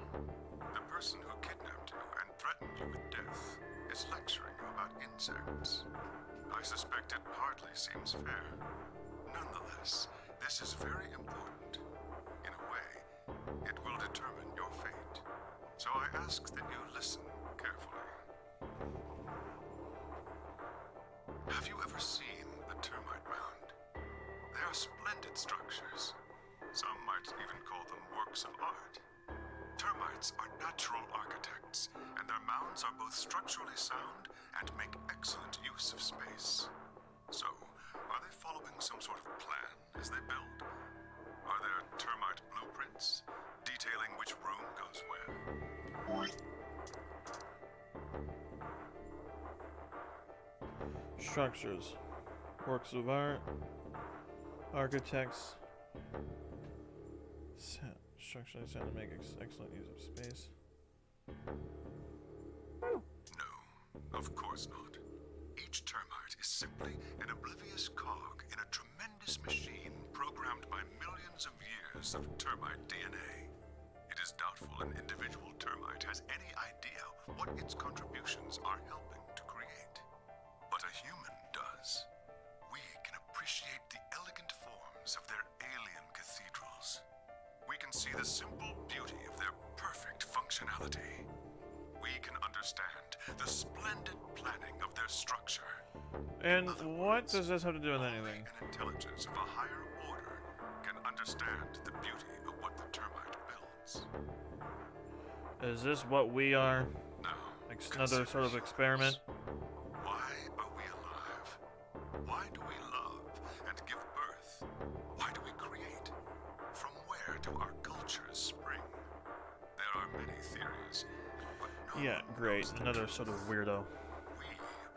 The person who kidnapped you and threatened you with death is lecturing you about insects. I suspect it hardly seems fair. Nonetheless, this is very important. In a way, it will determine your fate. So I ask that you listen carefully. Have you ever seen a termite mound? They are splendid structures. Some might even call them works of art. Termites are natural architects, and their mounds are both structurally sound and make excellent use of space. So, are they following some sort of plan as they build? Are there termite blueprints detailing which room goes where? Structures. Works of art. Architects. Structurally sound to make excellent use of space. No, of course not. Each termite is simply an oblivious cog in a tremendous machine programmed by millions of years of termite DNA. It is doubtful an individual termite has any idea what its contributions are helping to create. But a human does. We can appreciate the elegant forms of their alien cathedrals. We can see the simple beauty of their perfect functionality. We can understand the splendid planning of their structure. And In other what words, does this have to do with only anything? an intelligence of a higher order can understand the beauty of what the termite builds. Is this what we are? Now, Another sort of consider experiment? yours. Why are we alive? Why do we love and give birth? Why do we create? From where do our cultures spring? There are many theories, but no Yeah, one great. knows the Another truth. sort of weirdo. We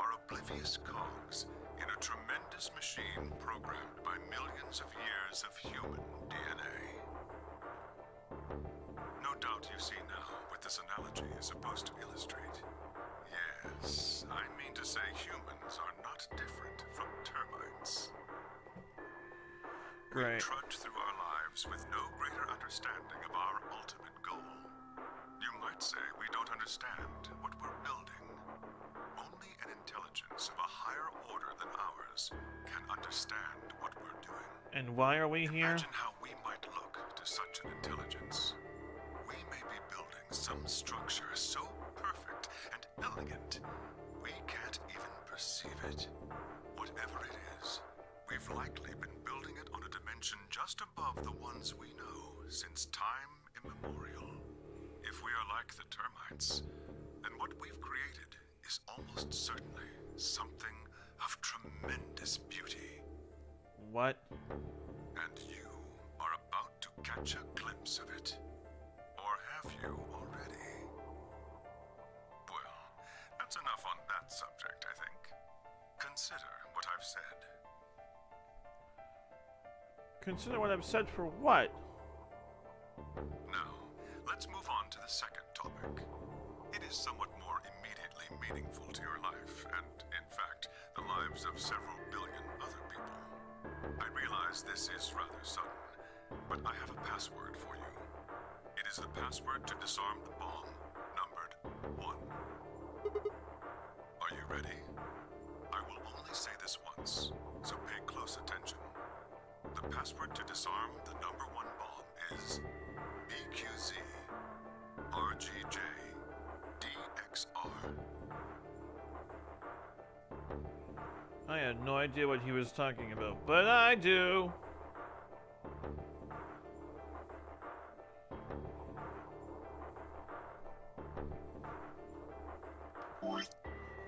are oblivious cogs in a tremendous machine programmed by millions of years of human DNA. No doubt you see now what this analogy is supposed to illustrate. Yes, I mean to say humans are not different from termites. We Great. trudge through our lives with no greater understanding of our ultimate goal. You might say we don't understand what we're building. Only an intelligence of a higher order than ours can understand what we're doing. And why are we here? Imagine how we might look to such an intelligence. We may be building some structure so perfect and elegant, we can't even perceive it. Whatever it is, we've likely been building it on a dimension just above the ones we know since time immemorial. If we are like the termites, then what we've created is almost certainly something of tremendous beauty. What? And you are about to catch a glimpse of it. Or have you already? Well, that's enough on that subject, I think. Consider what I've said. Consider what I've said for what? Now, let's move on to the second topic. It is somewhat more immediately meaningful to your life, and, in fact, the lives of several billion other people. I realize this is rather sudden, but I have a password for you. It is the password to disarm the bomb, numbered 1. Are you ready? I will only say this once, so pay close attention. The password to disarm the number 1 bomb is BQZ RGJ DXR. I had no idea what he was talking about, but I do.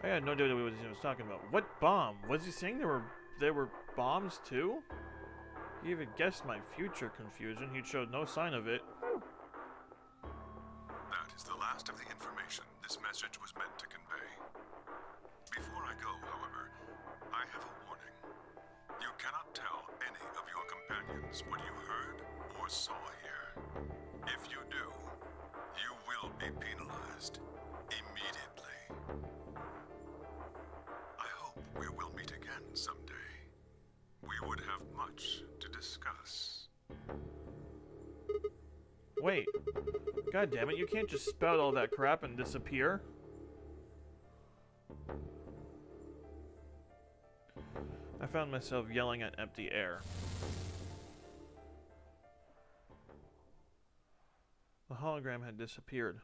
I had no idea what he was talking about. What bomb? Was he saying there were bombs too? He even guessed my future confusion. He showed no sign of it. That is the last of the information this message was meant to convey. Before I go, however, I have a warning. You cannot tell any of your companions what you heard or saw here. If you do, you will be penalized immediately. I hope we will meet again someday. We would have much to discuss. Wait. God damn it, you can't just spout all that crap and disappear. I found myself yelling at empty air. The hologram had disappeared.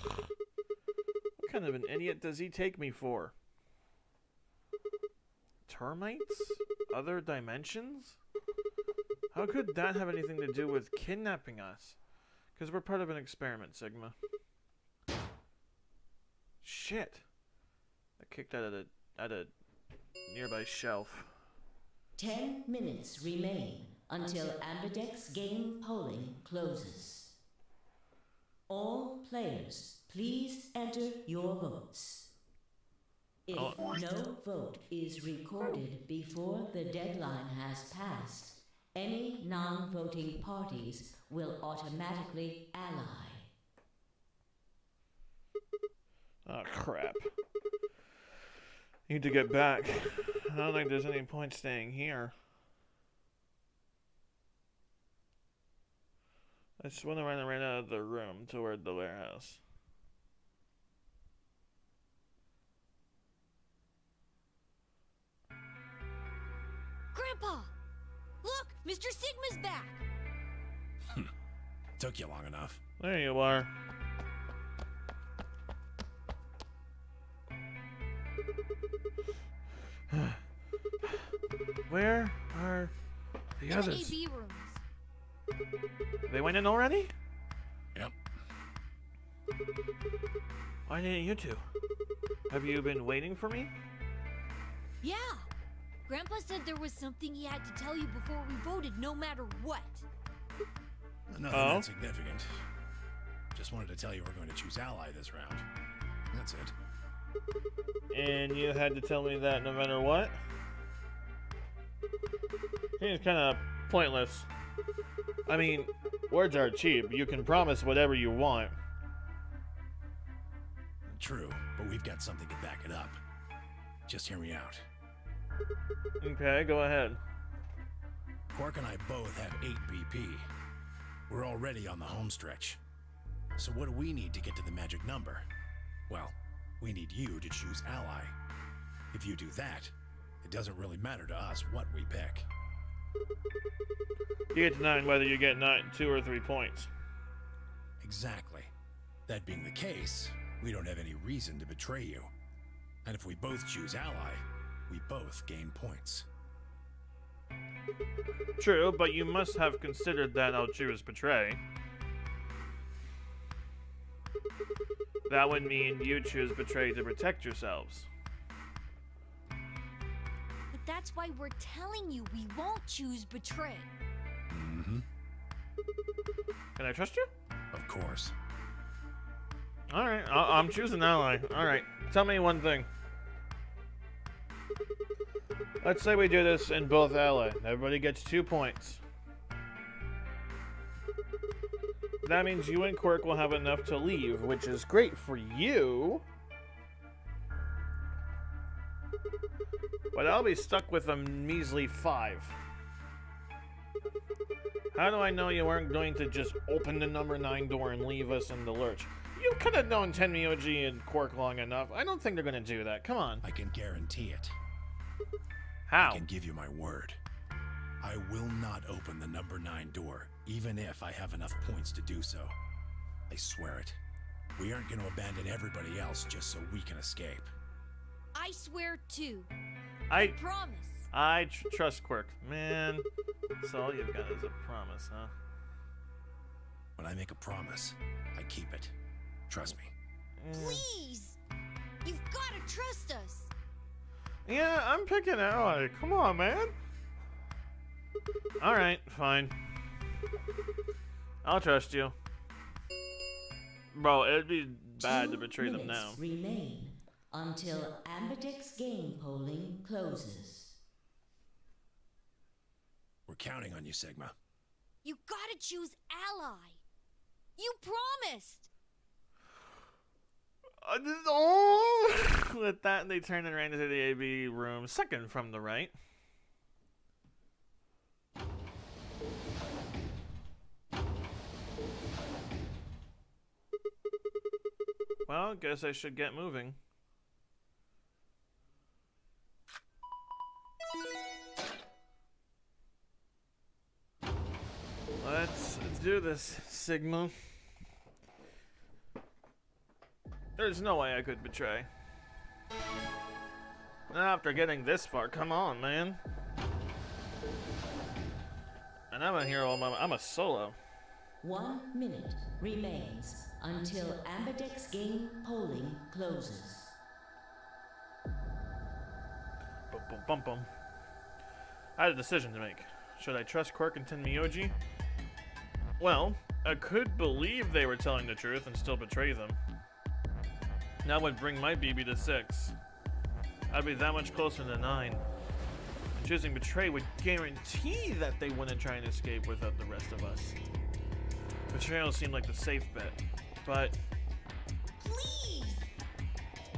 What kind of an idiot does he take me for? Termites? Other dimensions? How could that have anything to do with kidnapping us? Because we're part of an experiment, Sigma. Shit. I kicked out at a nearby shelf. 10 minutes remain until Ambidex game polling closes. All players, please enter your votes. If no vote is recorded before the deadline has passed, any non-voting parties will automatically ally. Oh, crap. Need to get back. I don't think there's any point staying here. I just want to run right out of the room toward the warehouse. Grandpa! Look! Mr. Sigma's back! Took you long enough. There you are. Where are the others? AB rooms. They went in already? Yep. Why didn't you two? Have you been waiting for me? Yeah! Grandpa said there was something he had to tell you before we voted, no matter what. Nothing that significant. Just wanted to tell you we're going to choose ally this round. That's it. And you had to tell me that no matter what? Seems kind of pointless. I mean, words are cheap. You can promise whatever you want. True, but we've got something to back it up. Just hear me out. Okay, go ahead. Quark and I both have 8 BP. We're already on the home stretch. So what do we need to get to the magic number? Well, we need you to choose ally. If you do that, it doesn't really matter to us what we pick. You get to 9 whether you get 2 or 3 points. Exactly. That being the case, we don't have any reason to betray you. And if we both choose ally, we both gain points. True, but you must have considered that I'll choose betray. That would mean you choose betray to protect yourselves. But that's why we're telling you we won't choose betray. Mm-hmm. Can I trust you? Of course. Alright, I'm choosing ally. Alright, tell me one thing. Let's say we do this in both ally. Everybody gets 2 points. That means you and Quirk will have enough to leave, which is great for you. But I'll be stuck with a measly 5. How do I know you weren't going to just open the number 9 door and leave us in the lurch? You could have known Tenmyoji and Quark long enough. I don't think they're gonna do that. Come on. I can guarantee it. How? I can give you my word. I will not open the number 9 door, even if I have enough points to do so. I swear it. We aren't going to abandon everybody else just so we can escape. I swear too. I Promise. trust Quark. Man, so all you've got is a promise, huh? When I make a promise, I keep it. Trust me. Please! You've gotta trust us! Yeah, I'm picking Ally. Come on, man. Alright, fine. I'll trust you. Bro, it'd be bad to 2 betray them minutes now. remain until Ambidex game polling closes. We're counting on you, Sigma. You gotta choose Ally! You promised! Oh! With that, they turn and ran into the AB room, second from the right. Well, guess I should get moving. Let's do this, Sigma. There's no way I could betray. Not after getting this far, come on, man. And I'm a hero, I'm a solo. 1 minute remains until Ambidex game polling closes. Bum, bum, bum, bum. I had a decision to make. Should I trust Quark and Tenmyoji? Well, I could believe they were telling the truth and still betray them. That would bring my BB to 6. I'd be that much closer to 9. Choosing betray would guarantee that they wouldn't try and escape without the rest of us. Betrayal seemed like the safe bet, but Please!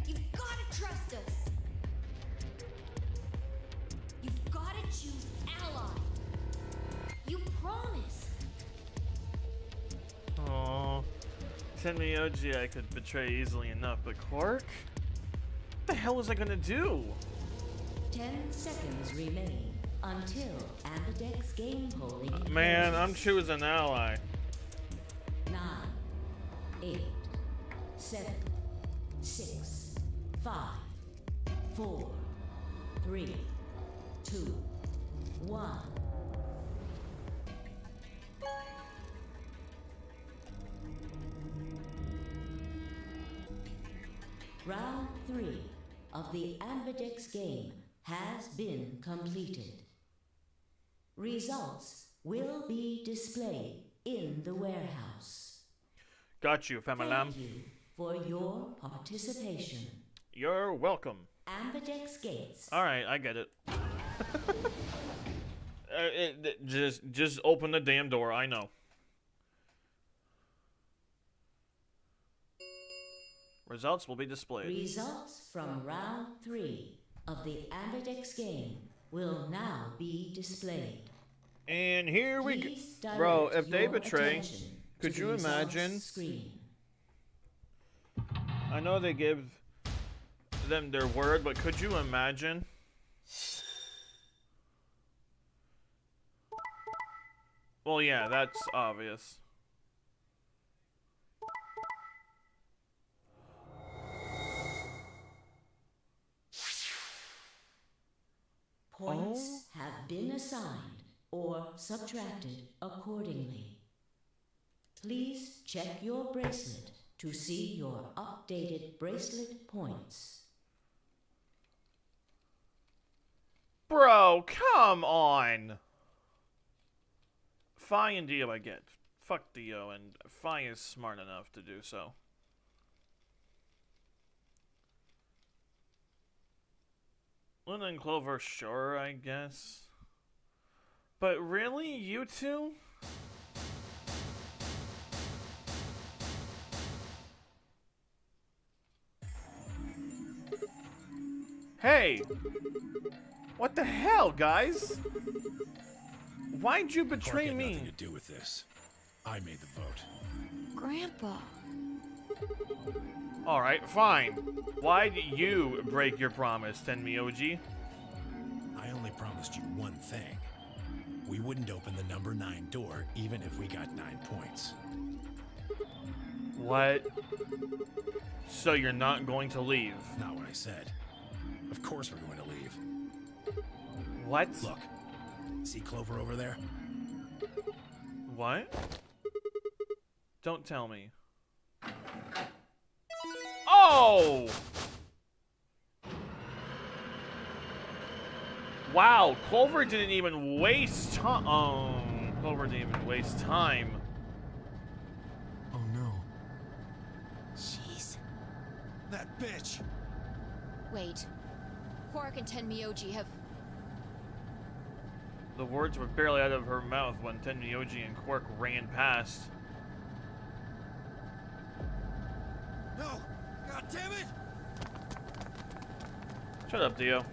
You've gotta trust us! You've gotta choose Ally! You promised! oh, Tenmyoji I could betray easily enough, but Quark? What the hell was I gonna do? 10 seconds remain until Ambidex game polling Man, I'm closes. choosing Ally. 9, 8, 7, 6, 5, 4, 3, 2, 1. Round 3 of the Ambidex game has been completed. Results will be displayed in the warehouse. Got you, Famalam. Thank you for your participation. You're welcome. Ambidex gates. Alright, I get it. Just open the damn door, I know. Results will be displayed. Results from round 3 of the Ambidex game will now be displayed. And here we go. Please direct Bro, if they your betray, attention could to you the results imagine? Screen. I know they give them their word, but could you imagine? Well, yeah, that's obvious. Points have been assigned or subtracted accordingly. Please check your bracelet to see your updated bracelet points. Bro, come on! Phi and Dio I get. Fuck Dio, and Phi is smart enough to do so. Luna and Clover, sure, I guess. But really, you two? Hey! What the hell, guys? Why'd you Clark betray had nothing me? to do with this. I made the vote. Grandpa. Alright, fine. Why'd you break your promise, Tenmyoji? I only promised you one thing. We wouldn't open the number 9 door even if we got 9 points. What? So you're not going to leave? Not what I said. Of course we're going to leave. What? Look. See Clover over there? What? Don't tell me. Oh! Wow, Clover didn't even waste time. Oh, Clover didn't even waste time. Oh no. Jeez. That bitch! Wait. Quark and Tenmyoji have... The words were barely out of her mouth when Tenmyoji and Quark ran past. No! God damn it! Shut up, Dio.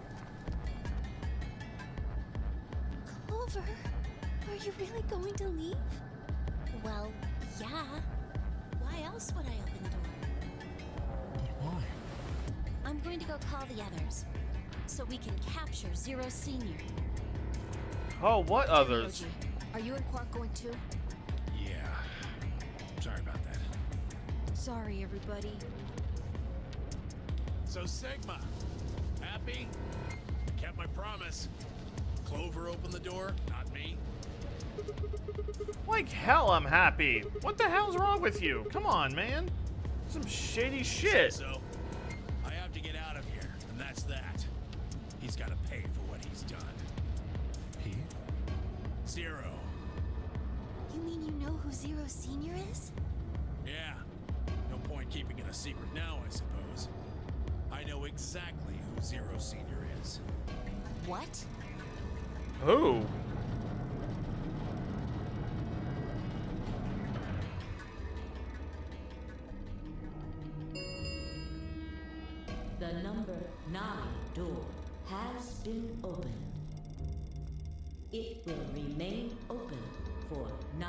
Clover, are you really going to leave? Well, yeah. Why else would I open the door? But why? I'm going to go call the others, so we can capture Zero Senior. Oh, what others? Tenmyoji, are you and Quark going too? Yeah. Sorry about that. Sorry, everybody. So Sigma, happy? Kept my promise. Clover opened the door, not me. Like hell, I'm happy. What the hell's wrong with you? Come on, man. Some shady shit. So, I have to get out of here, and that's that. He's got to pay for what he's done. He? Zero. You mean you know who Zero Senior is? Yeah. No point keeping it a secret now, I suppose. I know exactly who Zero Senior is. What? Who? The number 9 door has been opened. It will remain open for 9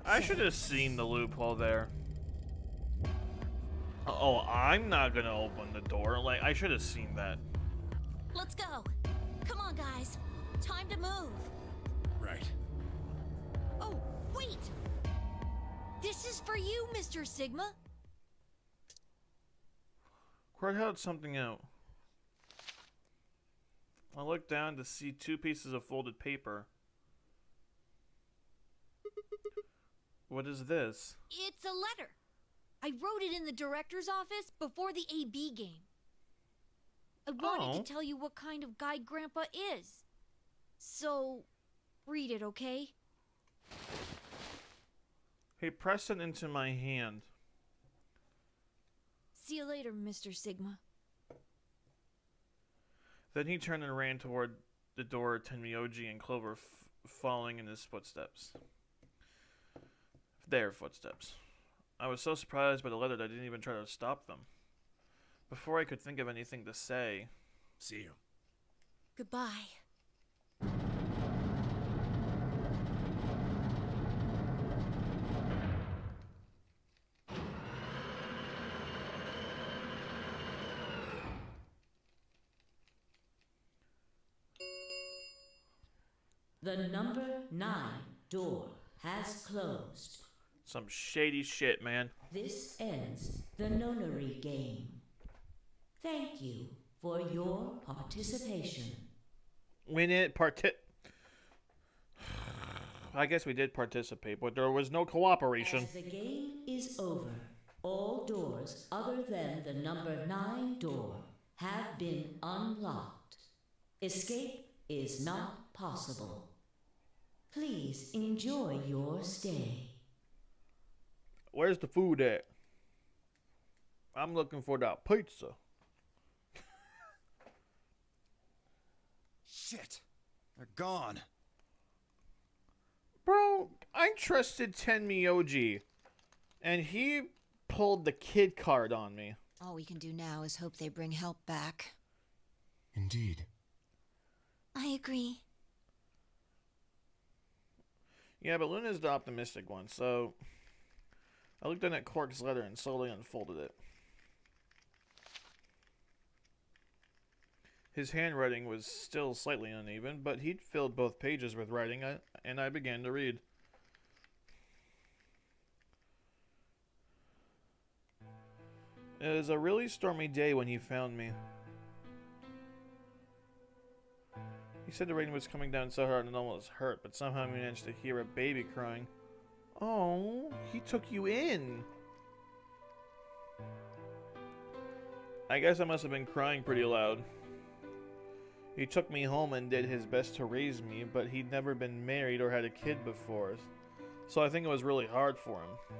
I should have seen the loophole there. Oh, I'm not gonna open the door. Like, I should have seen that. Let's go. Come on, guys. Time to move. Right. Oh, wait! This is for you, Mr. Sigma. Quark held something out. I looked down to see 2 pieces of folded paper. What is this? It's a letter. I wrote it in the director's office before the AB game. I wanted Oh. to tell you what kind of guy Grandpa is. So, read it, okay? He pressed it into my hand. See you later, Mr. Sigma. Then he turned and ran toward the door, Tenmyoji and Clover following in his footsteps. Their footsteps. I was so surprised by the letter that I didn't even try to stop them. Before I could think of anything to say, See you. Goodbye. The number 9 door has closed. some shady shit, man. This ends the nonary game. Thank you for your participation. We didn't I guess we did participate, but there was no cooperation. As the game is over, all doors other than the number 9 door have been unlocked. Escape is not possible. Please enjoy your stay. Where's the food at? I'm looking for that pizza. Shit. They're gone. Bro, I trusted Tenmyoji, and he pulled the kid card on me. All we can do now is hope they bring help back. Indeed. I agree. Yeah, but Luna's the optimistic one, so I looked in at Quark's letter and slowly unfolded it. His handwriting was still slightly uneven, but he'd filled both pages with writing, and I began to read. It was a really stormy day when he found me. He said the rain was coming down so hard and almost hurt, but somehow he managed to hear a baby crying. Oh, he took you in. I guess I must have been crying pretty loud. He took me home and did his best to raise me, but he'd never been married or had a kid before, so I think it was really hard for him.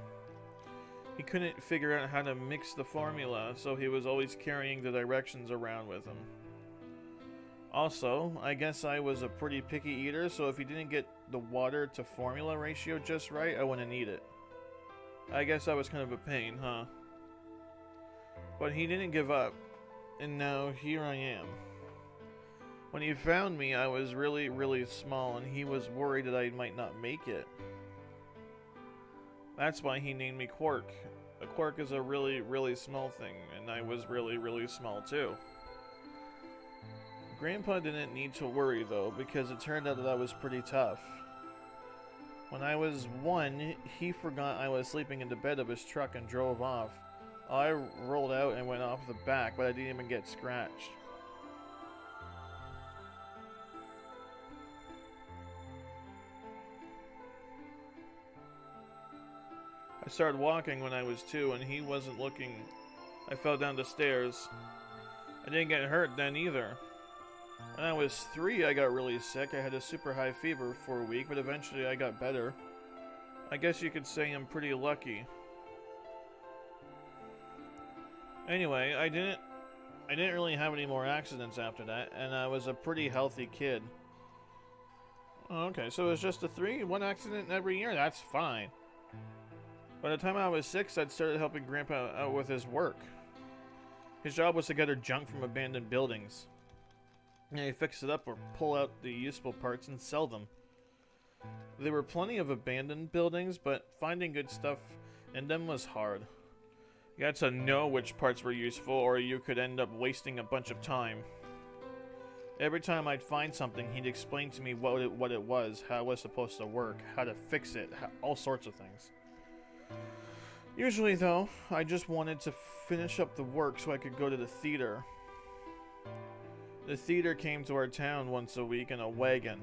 He couldn't figure out how to mix the formula, so he was always carrying the directions around with him. Also, I guess I was a pretty picky eater, so if he didn't get the water to formula ratio just right, I wouldn't eat it. I guess I was kind of a pain, huh? But he didn't give up, and now here I am. When he found me, I was really, really small, and he was worried that I might not make it. That's why he named me Quark. A quark is a really, really small thing, and I was really, really small too. Grandpa didn't need to worry though, because it turned out that I was pretty tough. When I was 1, he forgot I was sleeping in the bed of his truck and drove off. I rolled out and went off the back, but I didn't even get scratched. I started walking when I was 2 and he wasn't looking. I fell down the stairs. I didn't get hurt then either. When I was 3, I got really sick. I had a super high fever for a week, but eventually I got better. I guess you could say I'm pretty lucky. Anyway, I didn't really have any more accidents after that, and I was a pretty healthy kid. Oh, okay, so it was just a 1 accident every year. That's fine. By the time I was 6, I'd started helping Grandpa out with his work. His job was to gather junk from abandoned buildings. And he'd fix it up or pull out the useful parts and sell them. There were plenty of abandoned buildings, but finding good stuff in them was hard. You had to know which parts were useful, or you could end up wasting a bunch of time. Every time I'd find something, he'd explain to me what it was, how it was supposed to work, how to fix it, all sorts of things. Usually, though, I just wanted to finish up the work so I could go to the theater. The theater came to our town once a week in a wagon.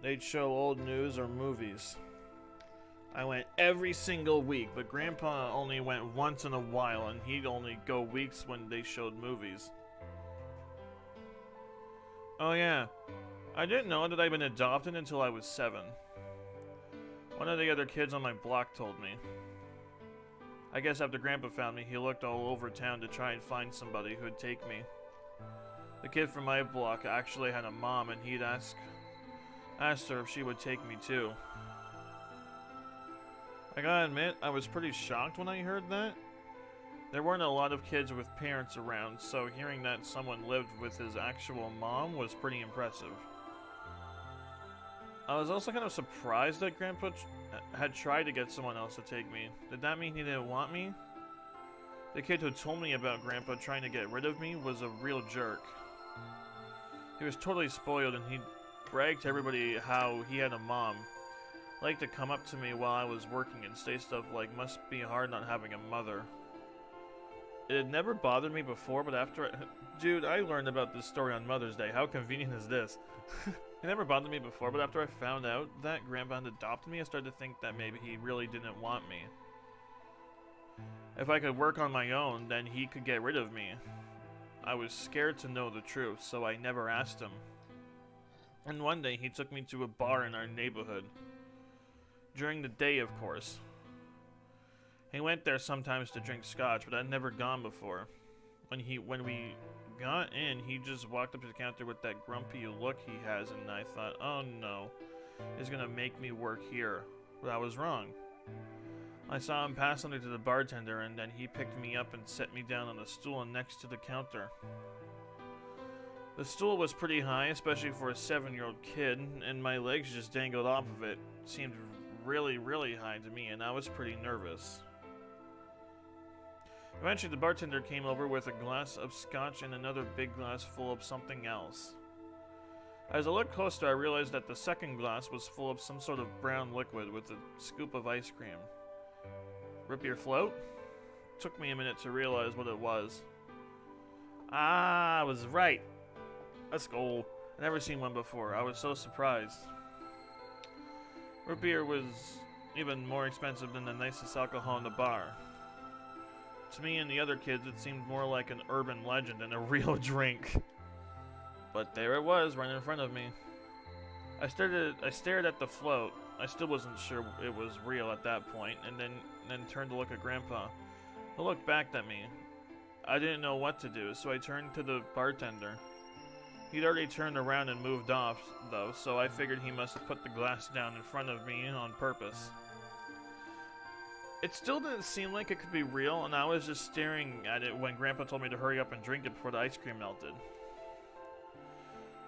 They'd show old news or movies. I went every single week, but Grandpa only went once in a while, and he'd only go weeks when they showed movies. Oh yeah, I didn't know that I'd been adopted until I was 7. One of the other kids on my block told me. I guess after Grandpa found me, he looked all over town to try and find somebody who'd take me. The kid from my block actually had a mom, and he'd asked her if she would take me too. I gotta admit, I was pretty shocked when I heard that. There weren't a lot of kids with parents around, so hearing that someone lived with his actual mom was pretty impressive. I was also kind of surprised that Grandpa had tried to get someone else to take me. Did that mean he didn't want me? The kid who told me about Grandpa trying to get rid of me was a real jerk. He was totally spoiled, and he bragged to everybody how he had a mom. Liked to come up to me while I was working and say stuff like, "Must be hard not having a mother." It had never bothered me before, but after Dude, I learned about this story on Mother's Day. How convenient is this? It never bothered me before, but after I found out that Grandpa had adopted me, I started to think that maybe he really didn't want me. If I could work on my own, then he could get rid of me. I was scared to know the truth, so I never asked him. And one day, he took me to a bar in our neighborhood. During the day, of course. He went there sometimes to drink scotch, but I'd never gone before. When we got in, he just walked up to the counter with that grumpy look he has, and I thought, oh no, he's gonna make me work here. But I was wrong. I saw him pass under to the bartender, and then he picked me up and set me down on a stool next to the counter. The stool was pretty high, especially for a 7-year-old kid, and my legs just dangled off of it. It seemed really, really high to me, and I was pretty nervous. Eventually, the bartender came over with a glass of scotch and another big glass full of something else. As I looked closer, I realized that the second glass was full of some sort of brown liquid with a scoop of ice cream. Root beer float? Took me a minute to realize what it was. Ah, I was right. Let's go. I've never seen one before. I was so surprised. Root beer was even more expensive than the nicest alcohol in the bar. To me and the other kids, it seemed more like an urban legend than a real drink. But there it was, right in front of me. I stared at the float. I still wasn't sure it was real at that point, and then turned to look at Grandpa. He looked back at me. I didn't know what to do, so I turned to the bartender. He'd already turned around and moved off, though, so I figured he must have put the glass down in front of me on purpose. It still didn't seem like it could be real, and I was just staring at it when Grandpa told me to hurry up and drink it before the ice cream melted.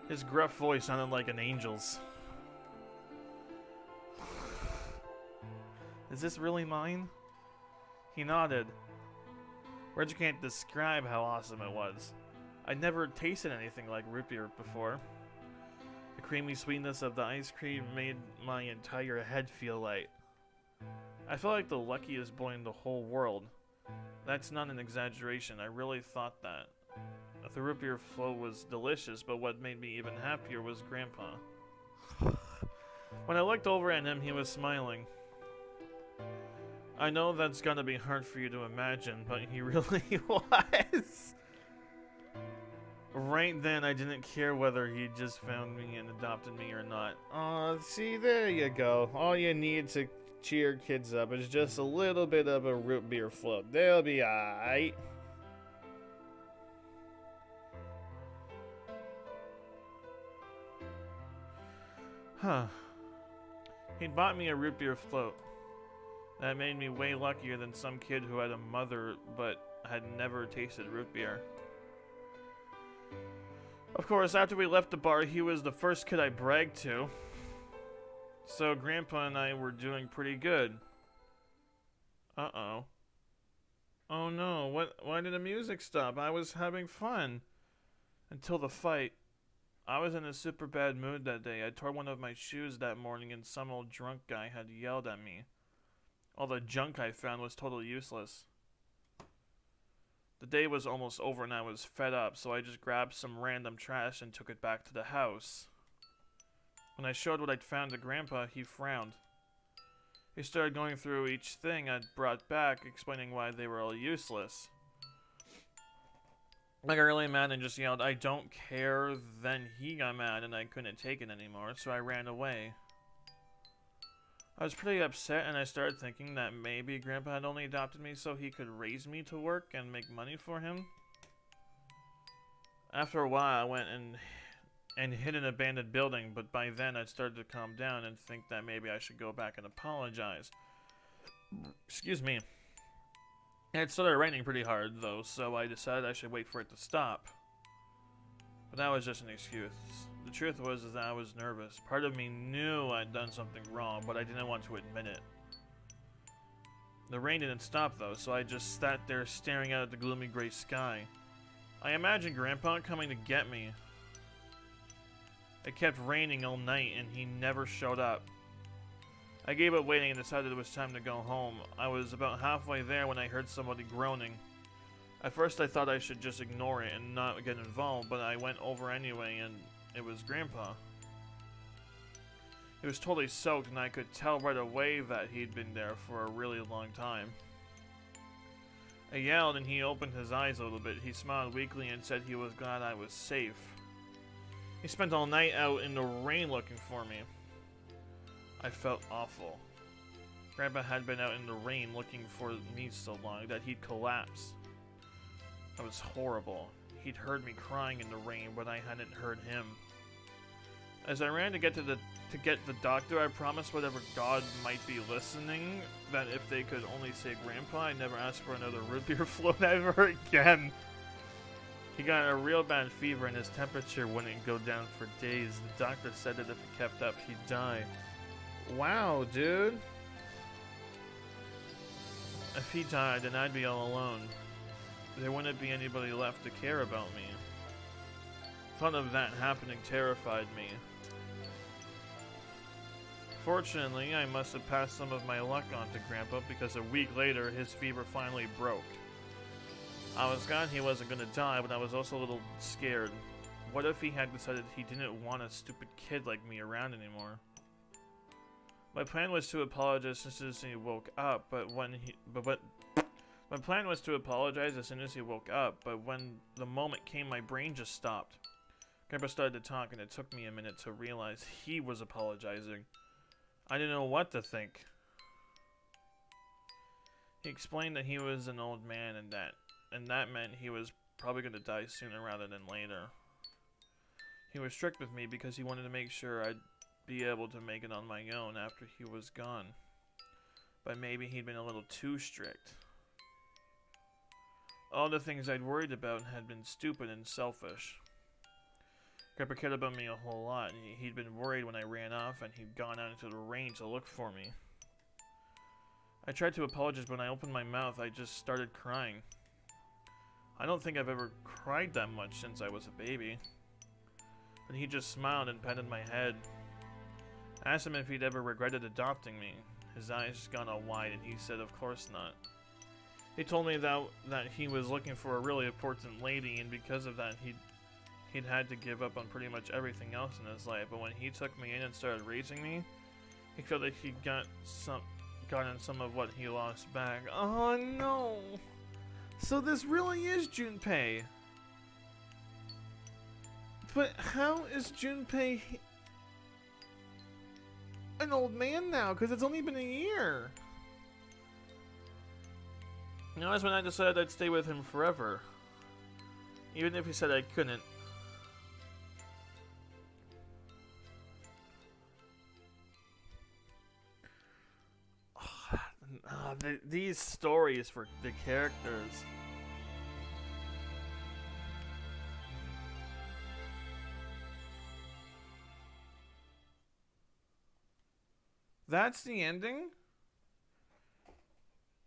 His gruff voice sounded like an angel's. Is this really mine? He nodded. Words can't describe how awesome it was. I'd never tasted anything like root beer before. The creamy sweetness of the ice cream made my entire head feel light. I felt like the luckiest boy in the whole world. That's not an exaggeration, I really thought that. The root beer float was delicious, but what made me even happier was Grandpa. When I looked over at him, he was smiling. I know that's gonna be hard for you to imagine, but he really was. Right then, I didn't care whether he just found me and adopted me or not. Oh, see, there you go. All you need to cheer kids up is just a little bit of a root beer float. They'll be alright. Huh. He'd bought me a root beer float. That made me way luckier than some kid who had a mother but had never tasted root beer. Of course, after we left the bar, he was the first kid I bragged to. So Grandpa and I were doing pretty good. Uh-oh. Oh no, why did the music stop? I was having fun. Until the fight. I was in a super bad mood that day. I tore one of my shoes that morning and some old drunk guy had yelled at me. All the junk I found was totally useless. The day was almost over and I was fed up, so I just grabbed some random trash and took it back to the house. When I showed what I'd found to Grandpa, he frowned. He started going through each thing I'd brought back, explaining why they were all useless. I got really mad and just yelled, "I don't care." Then he got mad and I couldn't take it anymore, so I ran away. I was pretty upset and I started thinking that maybe Grandpa had only adopted me so he could raise me to work and make money for him. After a while, I went and hit an abandoned building, but by then I'd started to calm down and think that maybe I should go back and apologize. Excuse me. It started raining pretty hard, though, so I decided I should wait for it to stop. But that was just an excuse. The truth was that I was nervous. Part of me knew I'd done something wrong, but I didn't want to admit it. The rain didn't stop, though, so I just sat there staring out at the gloomy gray sky. I imagined Grandpa coming to get me. It kept raining all night, and he never showed up. I gave up waiting and decided it was time to go home. I was about halfway there when I heard somebody groaning. At first I thought I should just ignore it and not get involved, but I went over anyway and it was Grandpa. He was totally soaked and I could tell right away that he'd been there for a really long time. I yelled and he opened his eyes a little bit. He smiled weakly and said he was glad I was safe. He spent all night out in the rain looking for me. I felt awful. Grandpa had been out in the rain looking for me so long that he'd collapse. That was horrible. He'd heard me crying in the rain, but I hadn't heard him. As I ran to get the doctor, I promised whatever god might be listening that if they could only save Grandpa, I'd never ask for another root beer float ever again. He got a real bad fever and his temperature wouldn't go down for days. The doctor said that if it kept up, he'd die. Wow, dude. If he died, then I'd be all alone. There wouldn't be anybody left to care about me. Thought of that happening terrified me. Fortunately, I must have passed some of my luck on to Grandpa because a week later, his fever finally broke. I was glad he wasn't gonna die, but I was also a little scared. What if he had decided he didn't want a stupid kid like me around anymore? My plan was to apologize as soon as he woke up, but when the moment came, my brain just stopped. Grandpa started to talk, and it took me a minute to realize he was apologizing. I didn't know what to think. He explained that he was an old man and that meant he was probably going to die sooner rather than later. He was strict with me because he wanted to make sure I'd be able to make it on my own after he was gone. But maybe he'd been a little too strict. All the things I'd worried about had been stupid and selfish. Grandpa cared about me a whole lot. He'd been worried when I ran off and he'd gone out into the rain to look for me. I tried to apologize, but when I opened my mouth, I just started crying. I don't think I've ever cried that much since I was a baby. But he just smiled and patted my head. I asked him if he'd ever regretted adopting me. His eyes gone all wide and he said of course not. He told me that he was looking for a really important lady, and because of that he'd had to give up on pretty much everything else in his life. But when he took me in and started raising me, he felt like he'd gotten some of what he lost back. Oh no! So this really is Junpei. But how is Junpei an old man now? Because it's only been a year. Now that's when I decided I'd stay with him forever. Even if he said I couldn't. These stories for the characters. That's the ending?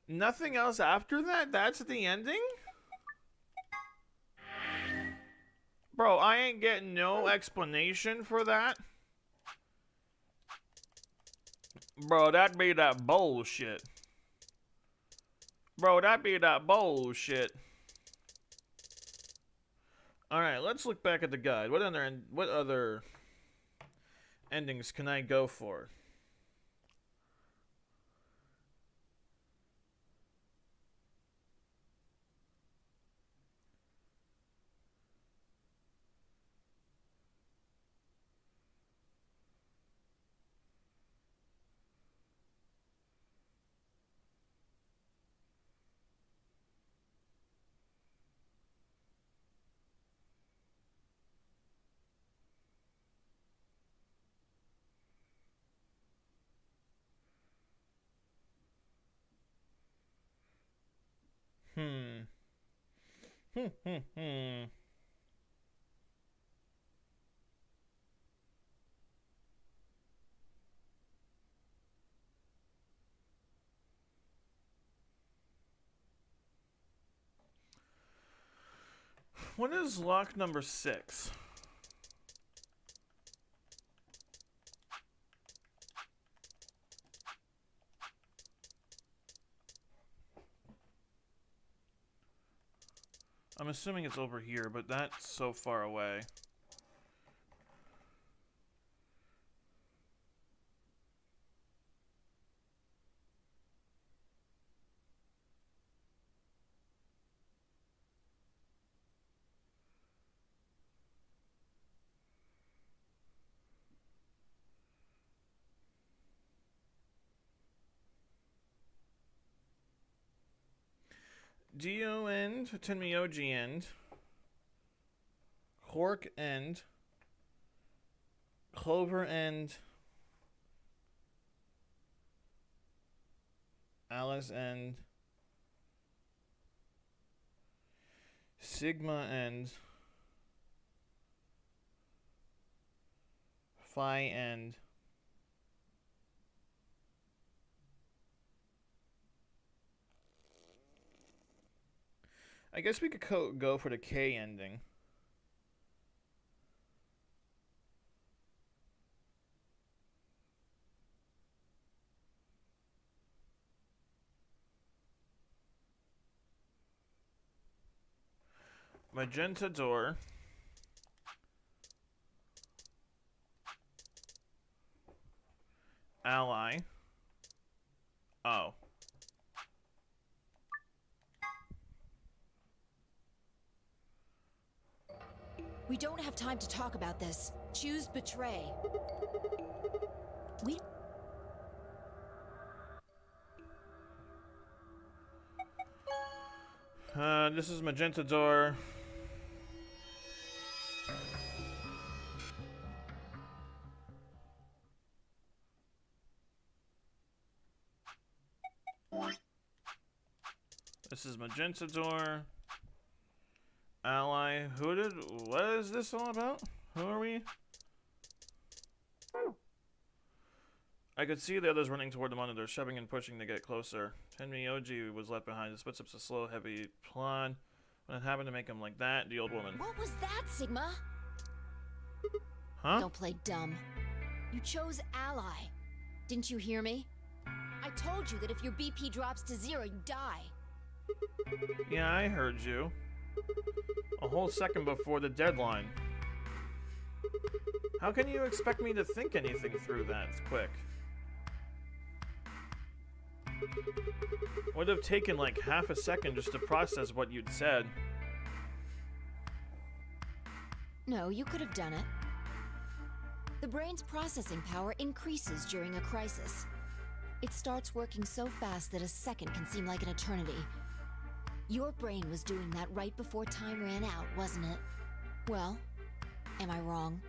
Nothing else after that? That's the ending? Bro, I ain't getting no explanation for that. Bro, that'd be that bullshit. Bro, that'd be that bullshit. Alright, let's look back at the guide. What other endings can I go for? What is lock number 6? I'm assuming it's over here, but that's so far away. Dio end, Tenmyoji end, Hork end, Clover end, Alice end, Sigma and Phi and I guess we could go for the K ending. Magenta door. Ally. Oh. We don't have time to talk about this. Choose betray. We... This is Magenta door. This is Magenta door. Ally. What is this all about? Who are we? I could see the others running toward the monitor, shoving and pushing to get closer. Tenmyoji was left behind. His footsteps a slow, heavy plod. When it happened to make him like that, the old woman. What was that, Sigma? Huh? Don't play dumb. You chose Ally. Didn't you hear me? I told you that if your BP drops to 0, you die. Yeah, I heard you. A whole second before the deadline. How can you expect me to think anything through that quick? Would have taken like half a second just to process what you'd said. No, you could have done it. The brain's processing power increases during a crisis. It starts working so fast that a second can seem like an eternity. Your brain was doing that right before time ran out, wasn't it? Well, am I wrong?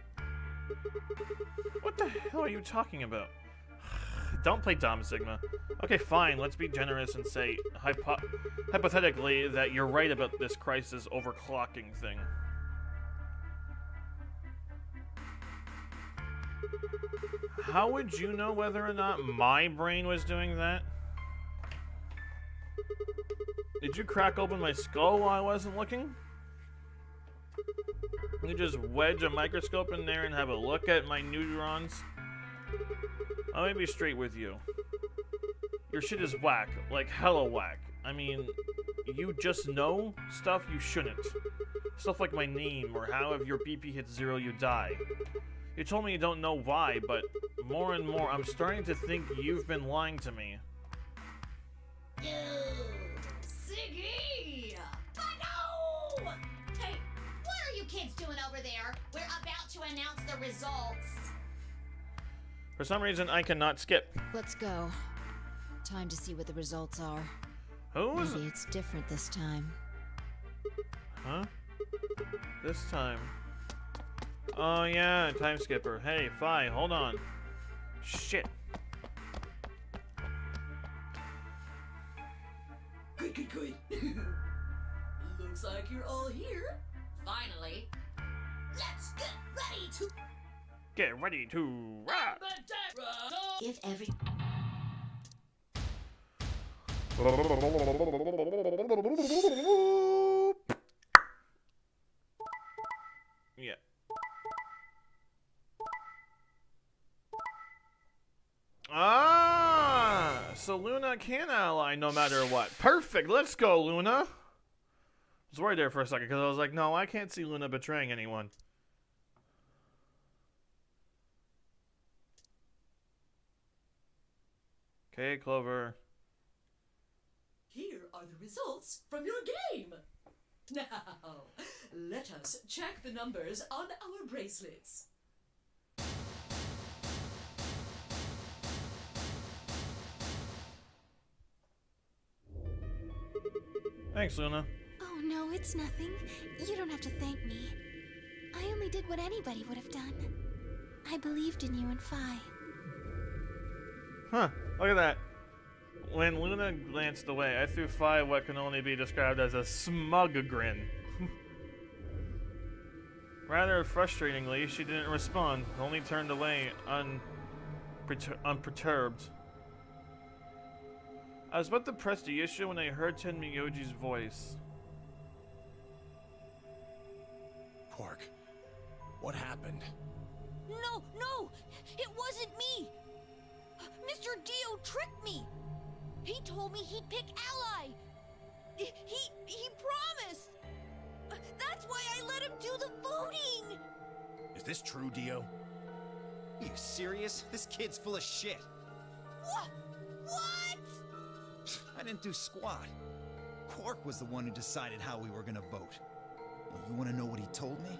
What the hell are you talking about? Don't play dumb, Sigma. Okay, fine, let's be generous and say, hypothetically, that you're right about this crisis overclocking thing. How would you know whether or not my brain was doing that? Did you crack open my skull while I wasn't looking? You just wedge a microscope in there and have a look at my neurons? Let me be straight with you. Your shit is whack, like hella whack. I mean, you just know stuff you shouldn't. Stuff like my name or how if your BP hits 0 you die. You told me you don't know why, but more and more I'm starting to think you've been lying to me. Siggy! No! Hey, what are you kids doing over there? We're about to announce the results. For some reason, I cannot skip. Let's go. Time to see what the results are. Who's... Maybe it's different this time. Huh? This time. Oh yeah, time skipper. Hey, Phi, hold on. Shit. Good. Looks like you're all here. Finally. Let's get ready to... Get ready to rock! If every... Yeah. Ah! So Luna can ally no matter what. Perfect! Let's go, Luna! I was worried there for a second because I was like, no, I can't see Luna betraying anyone. Okay, Clover. Here are the results from your game. Now, let us check the numbers on our bracelets. Thanks, Luna. Oh, no, it's nothing. You don't have to thank me. I only did what anybody would have done. I believed in you and Phi. Huh, look at that. When Luna glanced away, I threw Phi what can only be described as a smug grin. Rather frustratingly, she didn't respond, only turned away unperturbed. I was about to press the issue when I heard Tenmyoji's voice. Quark, what happened? No, no! It wasn't me! Mr. Dio tricked me! He told me he'd pick Ally! He promised! That's why I let him do the voting! Is this true, Dio? You serious? This kid's full of shit. What? What? I didn't do squat. Quark was the one who decided how we were gonna vote. Well, you wanna know what he told me?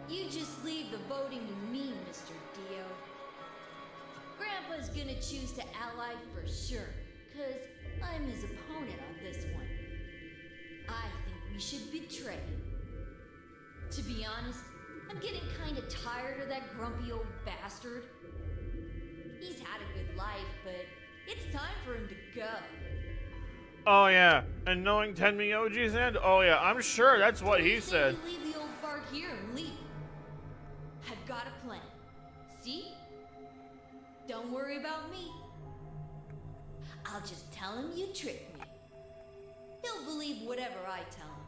You just leave the voting to me, Mr. Dio. Grandpa's gonna choose to ally for sure, 'cause I'm his opponent on this one. I think we should betray him. To be honest, I'm getting kinda tired of that grumpy old bastard. He's had a good life, but it's time for him to go. Oh yeah, and knowing Tenmyoji's end, oh yeah, I'm sure that's what he said. We leave the old fart here and leave. I've got a plan. See? Don't worry about me. I'll just tell him you tricked me. He'll believe whatever I tell him.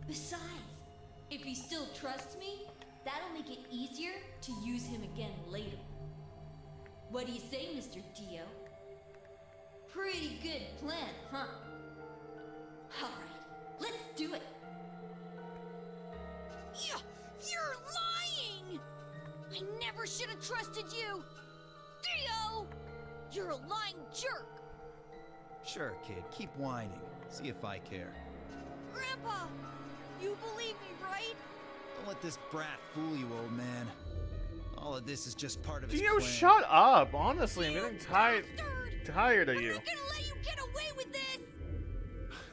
Besides, if he still trusts me, that'll make it easier to use him again later. What do you say, Mr. Dio? Pretty good plan, huh? Alright, let's do it. You're lying! I never should have trusted you! Dio! You're a lying jerk! Sure, kid, keep whining. See if I care. Grandpa! You believe me, right? Don't let this brat fool you, old man. All of this is just part of his Dio, plan. shut up! Honestly, I'm getting tired of you. I'm not gonna let you get away with this!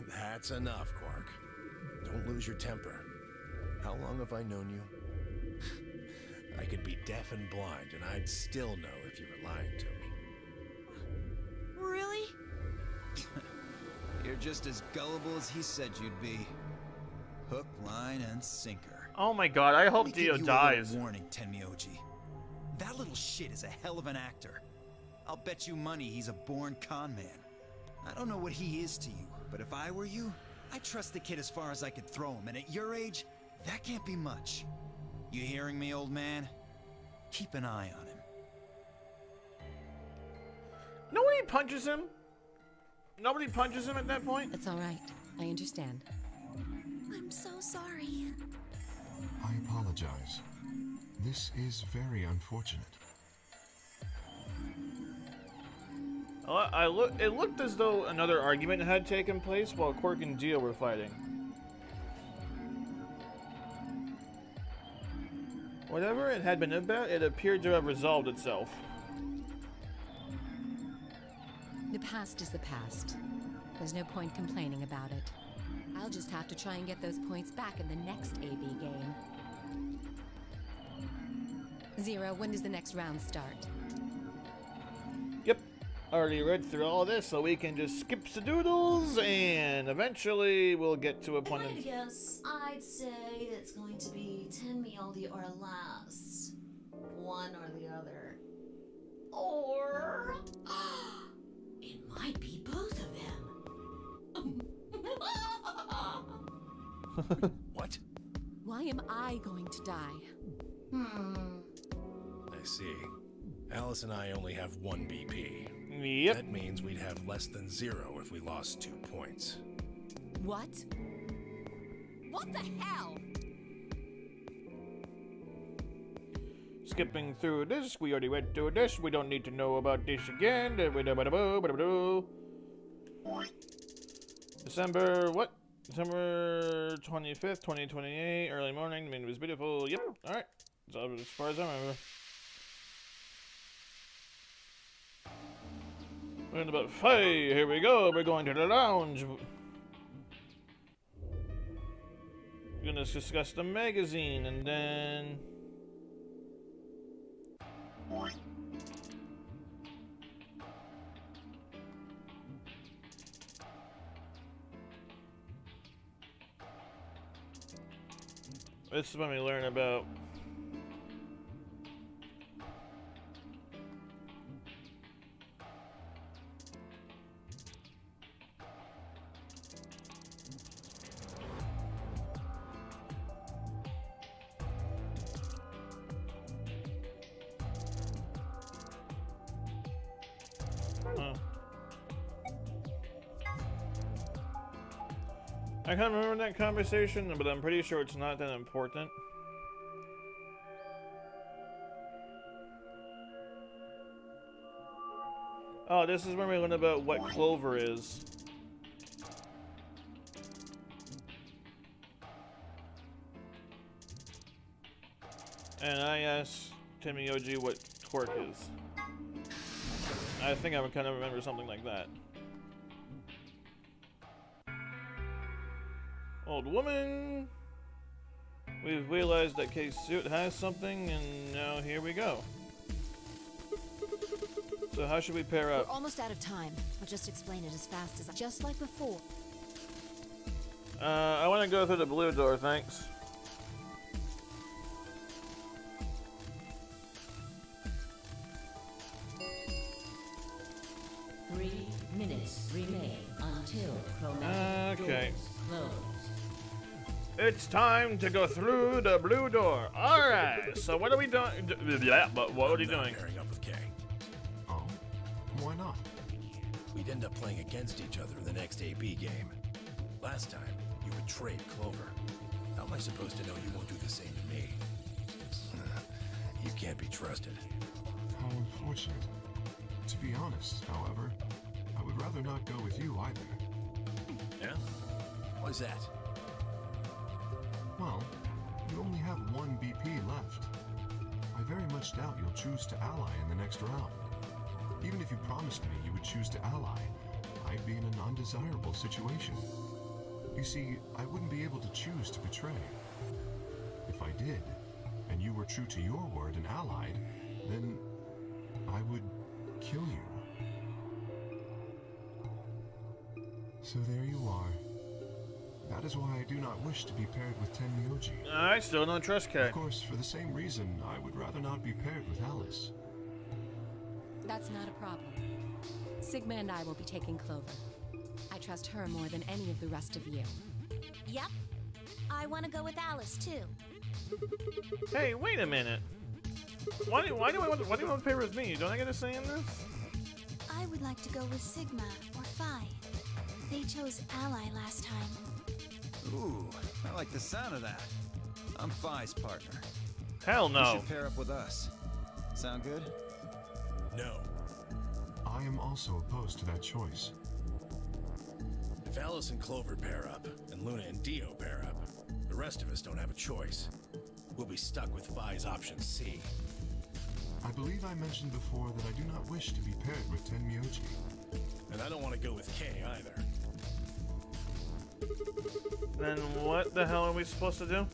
That's enough, Quark. Don't lose your temper. How long have I known you? I could be deaf and blind, and I'd still know if you were lying to me. Really? You're just as gullible as he said you'd be. Hook, line, and sinker. Oh my god, I hope Let me Dio give you dies. A little warning, Tenmyoji. That little shit is a hell of an actor. I'll bet you money he's a born con man. I don't know what he is to you, but if I were you, I'd trust the kid as far as I could throw him, and at your age, that can't be much. You hearing me, old man? Keep an eye on him. Nobody punches him? Nobody punches him at that point? It's all right. I understand. I'm so sorry. I apologize. This is very unfortunate. It looked as though another argument had taken place while Quark and Dio were fighting. Whatever it had been about, it appeared to have resolved itself. The past is the past. There's no point complaining about it. I'll just have to try and get those points back in the next AB game. Zero, when does the next round start? Yep, already read through all this, so we can just skip the doodles, and eventually we'll get to a point. If I had to guess, I'd say it's going to be Tenmyoji or less. One or the other. Or it might be both of them. What? Why am I going to die? I see. Alice and I only have 1 BP. Yep. That means we'd have less than 0 if we lost 2 points. What? What the hell? Skipping through this, we already went through this, we don't need to know about this again. December, what? December 25th, 2028, early morning, the moon was beautiful. Yep, alright. So as far as I remember. We're in about 5, here we go, we're going to the lounge. We're gonna discuss the magazine, and then... This is when we learn about... I can't remember that conversation, but I'm pretty sure it's not that important. Oh, this is when we learn about what clover is. And I asked Timmy-Oji what torque is. I think I would kind of remember something like that. Old woman! We've realized that K's suit has something, and now here we go. So how should we pair up? We're almost out of time. I'll just explain it as fast as just like before. I want to go through the blue door, thanks. Three minutes remain until chromatic Okay. doors close. It's time to go through the blue door. Alright, so what are we doing? Yeah, but what are we doing? Pairing up with Kay. Oh? Why not? We'd end up playing against each other in the next AB game. Last time, you betrayed Clover. How am I supposed to know you won't do the same to me? You can't be trusted. How unfortunate. To be honest, however, I would rather not go with you either. Yeah? Why's that? Well, you only have one BP left. I very much doubt you'll choose to ally in the next round. Even if you promised me you would choose to ally, I'd be in an undesirable situation. You see, I wouldn't be able to choose to betray. If I did, and you were true to your word and allied, then I would kill you. So there you are. That is why I do not wish to be paired with Tenmyoji. I still don't trust Kay. Of course, for the same reason, I would rather not be paired with Alice. That's not a problem. Sigma and I will be taking Clover. I trust her more than any of the rest of you. Yep. I want to go with Alice, too. Hey, wait a minute. Why do you want to pair with me? Don't I get a say in this? I would like to go with Sigma or Phi. They chose Ally last time. Ooh, I like the sound of that. I'm Phi's partner. Hell no. You should pair up with us. Sound good? No. I am also opposed to that choice. If Alice and Clover pair up, and Luna and Dio pair up, the rest of us don't have a choice. We'll be stuck with Phi's option C. I believe I mentioned before that I do not wish to be paired with Tenmyoji. And I don't want to go with Kay either. Then what the hell are we supposed to do?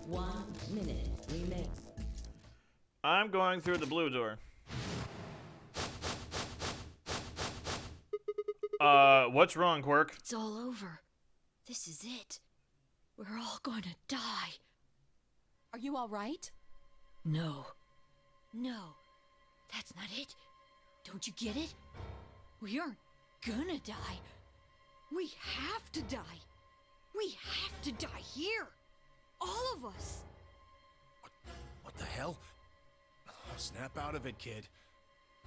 1 minute remains. I'm going through the blue door. What's wrong, Quirk? It's all over. This is it. We're all gonna die. Are you all right? No. No. That's not it. Don't you get it? We aren't gonna die. We have to die. We have to die here. All of us. What the hell? Oh, snap out of it, kid.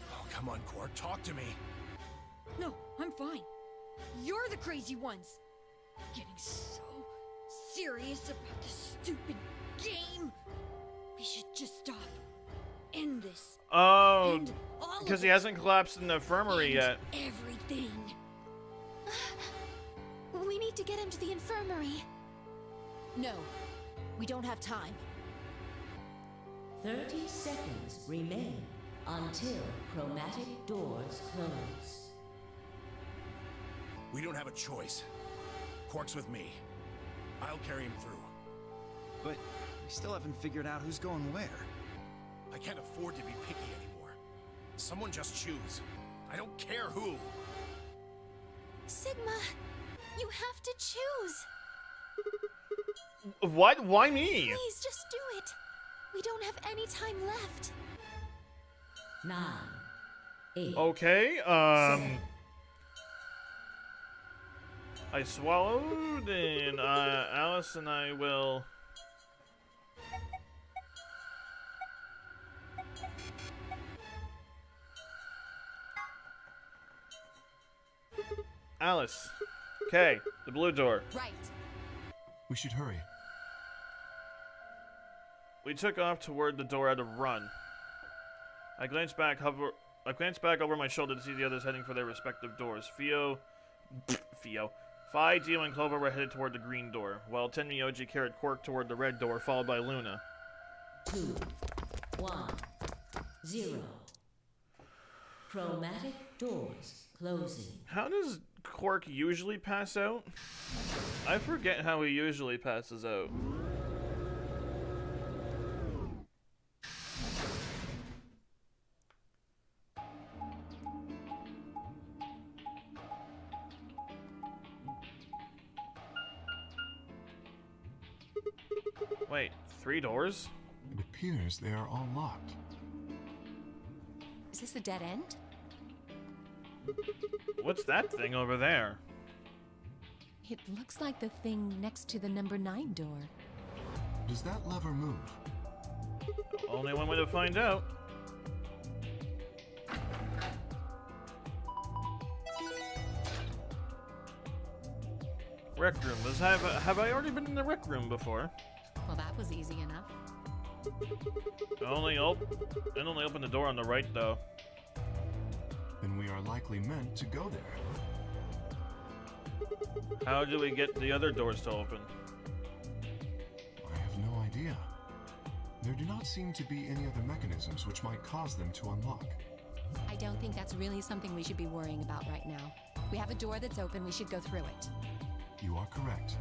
Oh, come on, Quark, talk to me. No, I'm fine. You're the crazy ones. Getting so serious about this stupid game. We should just stop. End this. Oh, End all because of he it. hasn't collapsed in the infirmary End yet. everything. We need to get him to the infirmary. No, we don't have time. 30 seconds remain until chromatic doors close. We don't have a choice. Quark's with me. I'll carry him through. But we still haven't figured out who's going where. I can't afford to be picky anymore. Someone just choose. I don't care who. Sigma, You have to choose. What? Why me? Please, just do it. We don't have any time left. 9, 8. Okay, I swallowed, and Alice and I will... Alice. Okay, the blue door. Right. We should hurry. We took off toward the door at a run. I glanced back over my shoulder to see the others heading for their respective doors. Fi, Dio, and Clover were headed toward the green door, while Tenmyoji carried Quark toward the red door, followed by Luna. 2, 1, 0. Chromatic doors closing. How does Quark usually pass out? I forget how he usually passes out. Wait, 3 doors? It appears they are all locked. Is this the dead end? What's that thing over there? It looks like the thing next to the number 9 door. Does that lever move? Only one way to find out. Rec room. Have I already been in the rec room before? Well, that was easy enough. Only open the door on the right, though. Then we are likely meant to go there. How do we get the other doors to open? I have no idea. There do not seem to be any other mechanisms which might cause them to unlock. I don't think that's really something we should be worrying about right now. We have a door that's open, we should go through it. You are correct.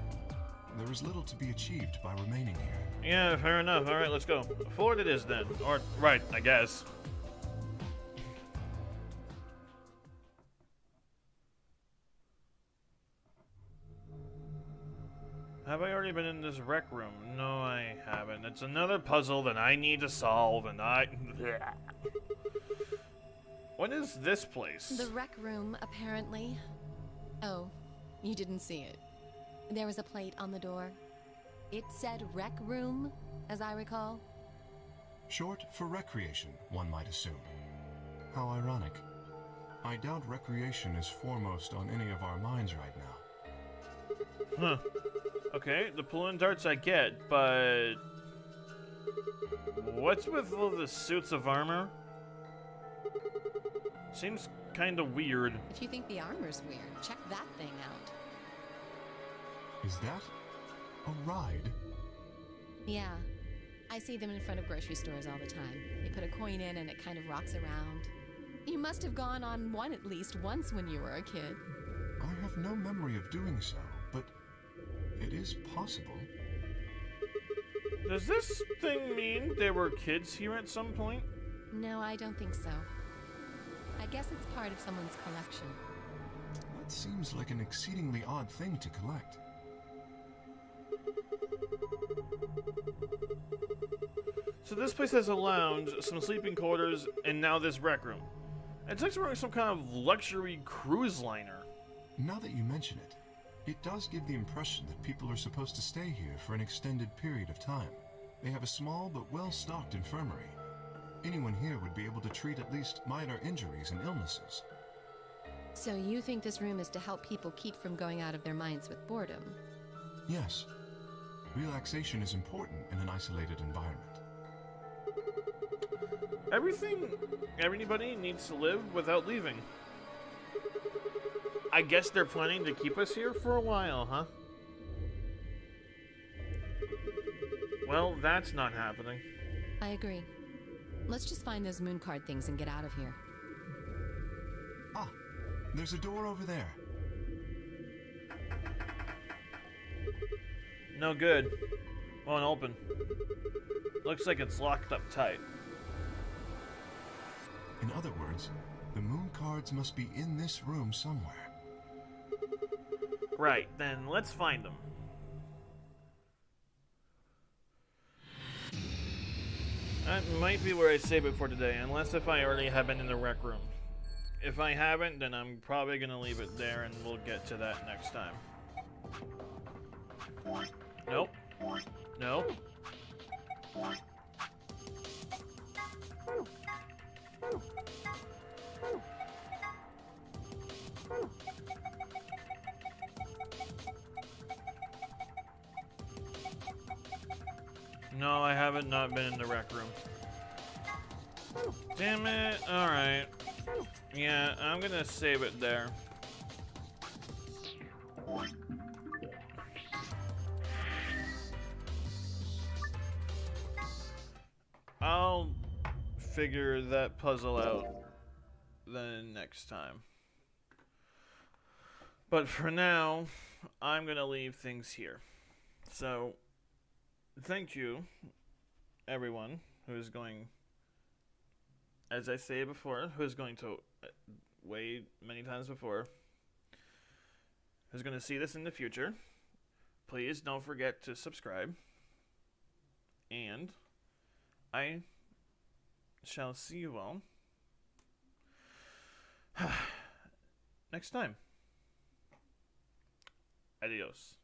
There is little to be achieved by remaining here. Yeah, fair enough. Alright, let's go. Forward it is then. Or, right, I guess. Have I already been in this rec room? No, I haven't. It's another puzzle that I need to solve, and I... What is this place? The rec room, apparently. Oh, you didn't see it. There was a plate on the door. It said rec room, as I recall. Short for recreation, one might assume. How ironic. I doubt recreation is foremost on any of our minds right now. Huh. Okay, the pool and darts I get, but... What's with all the suits of armor? Seems kinda weird. If you think the armor's weird, check that thing out. Is that a ride? Yeah. I see them in front of grocery stores all the time. You put a coin in and it kind of rocks around. You must have gone on one at least once when you were a kid. I have no memory of doing so, but it is possible. Does this thing mean there were kids here at some point? No, I don't think so. I guess it's part of someone's collection. That seems like an exceedingly odd thing to collect. So this place has a lounge, some sleeping quarters, and now this rec room. It's like we're on some kind of luxury cruise liner. Now that you mention it, it does give the impression that people are supposed to stay here for an extended period of time. They have a small but well-stocked infirmary. Anyone here would be able to treat at least minor injuries and illnesses. So you think this room is to help people keep from going out of their minds with boredom? Yes. Relaxation is important in an isolated environment. Everybody needs to live without leaving. I guess they're planning to keep us here for a while, huh? Well, that's not happening. I agree. Let's just find those moon card things and get out of here. Ah, there's a door over there. No good. Won't open. Looks like it's locked up tight. In other words, the moon cards must be in this room somewhere. Right, then let's find them. That might be where I save it for today, unless if I already have been in the rec room. If I haven't, then I'm probably gonna leave it there and we'll get to that next time. Nope. Nope. No, I haven't not been in the rec room. Damn it. Alright. Yeah, I'm gonna save it there. I'll figure that puzzle out the next time. But for now, I'm gonna leave things here. So, thank you, everyone who's going, as I say before, who's going to wait many times before, who's going to see this in the future. Please don't forget to subscribe. And I shall see you all next time. Adios.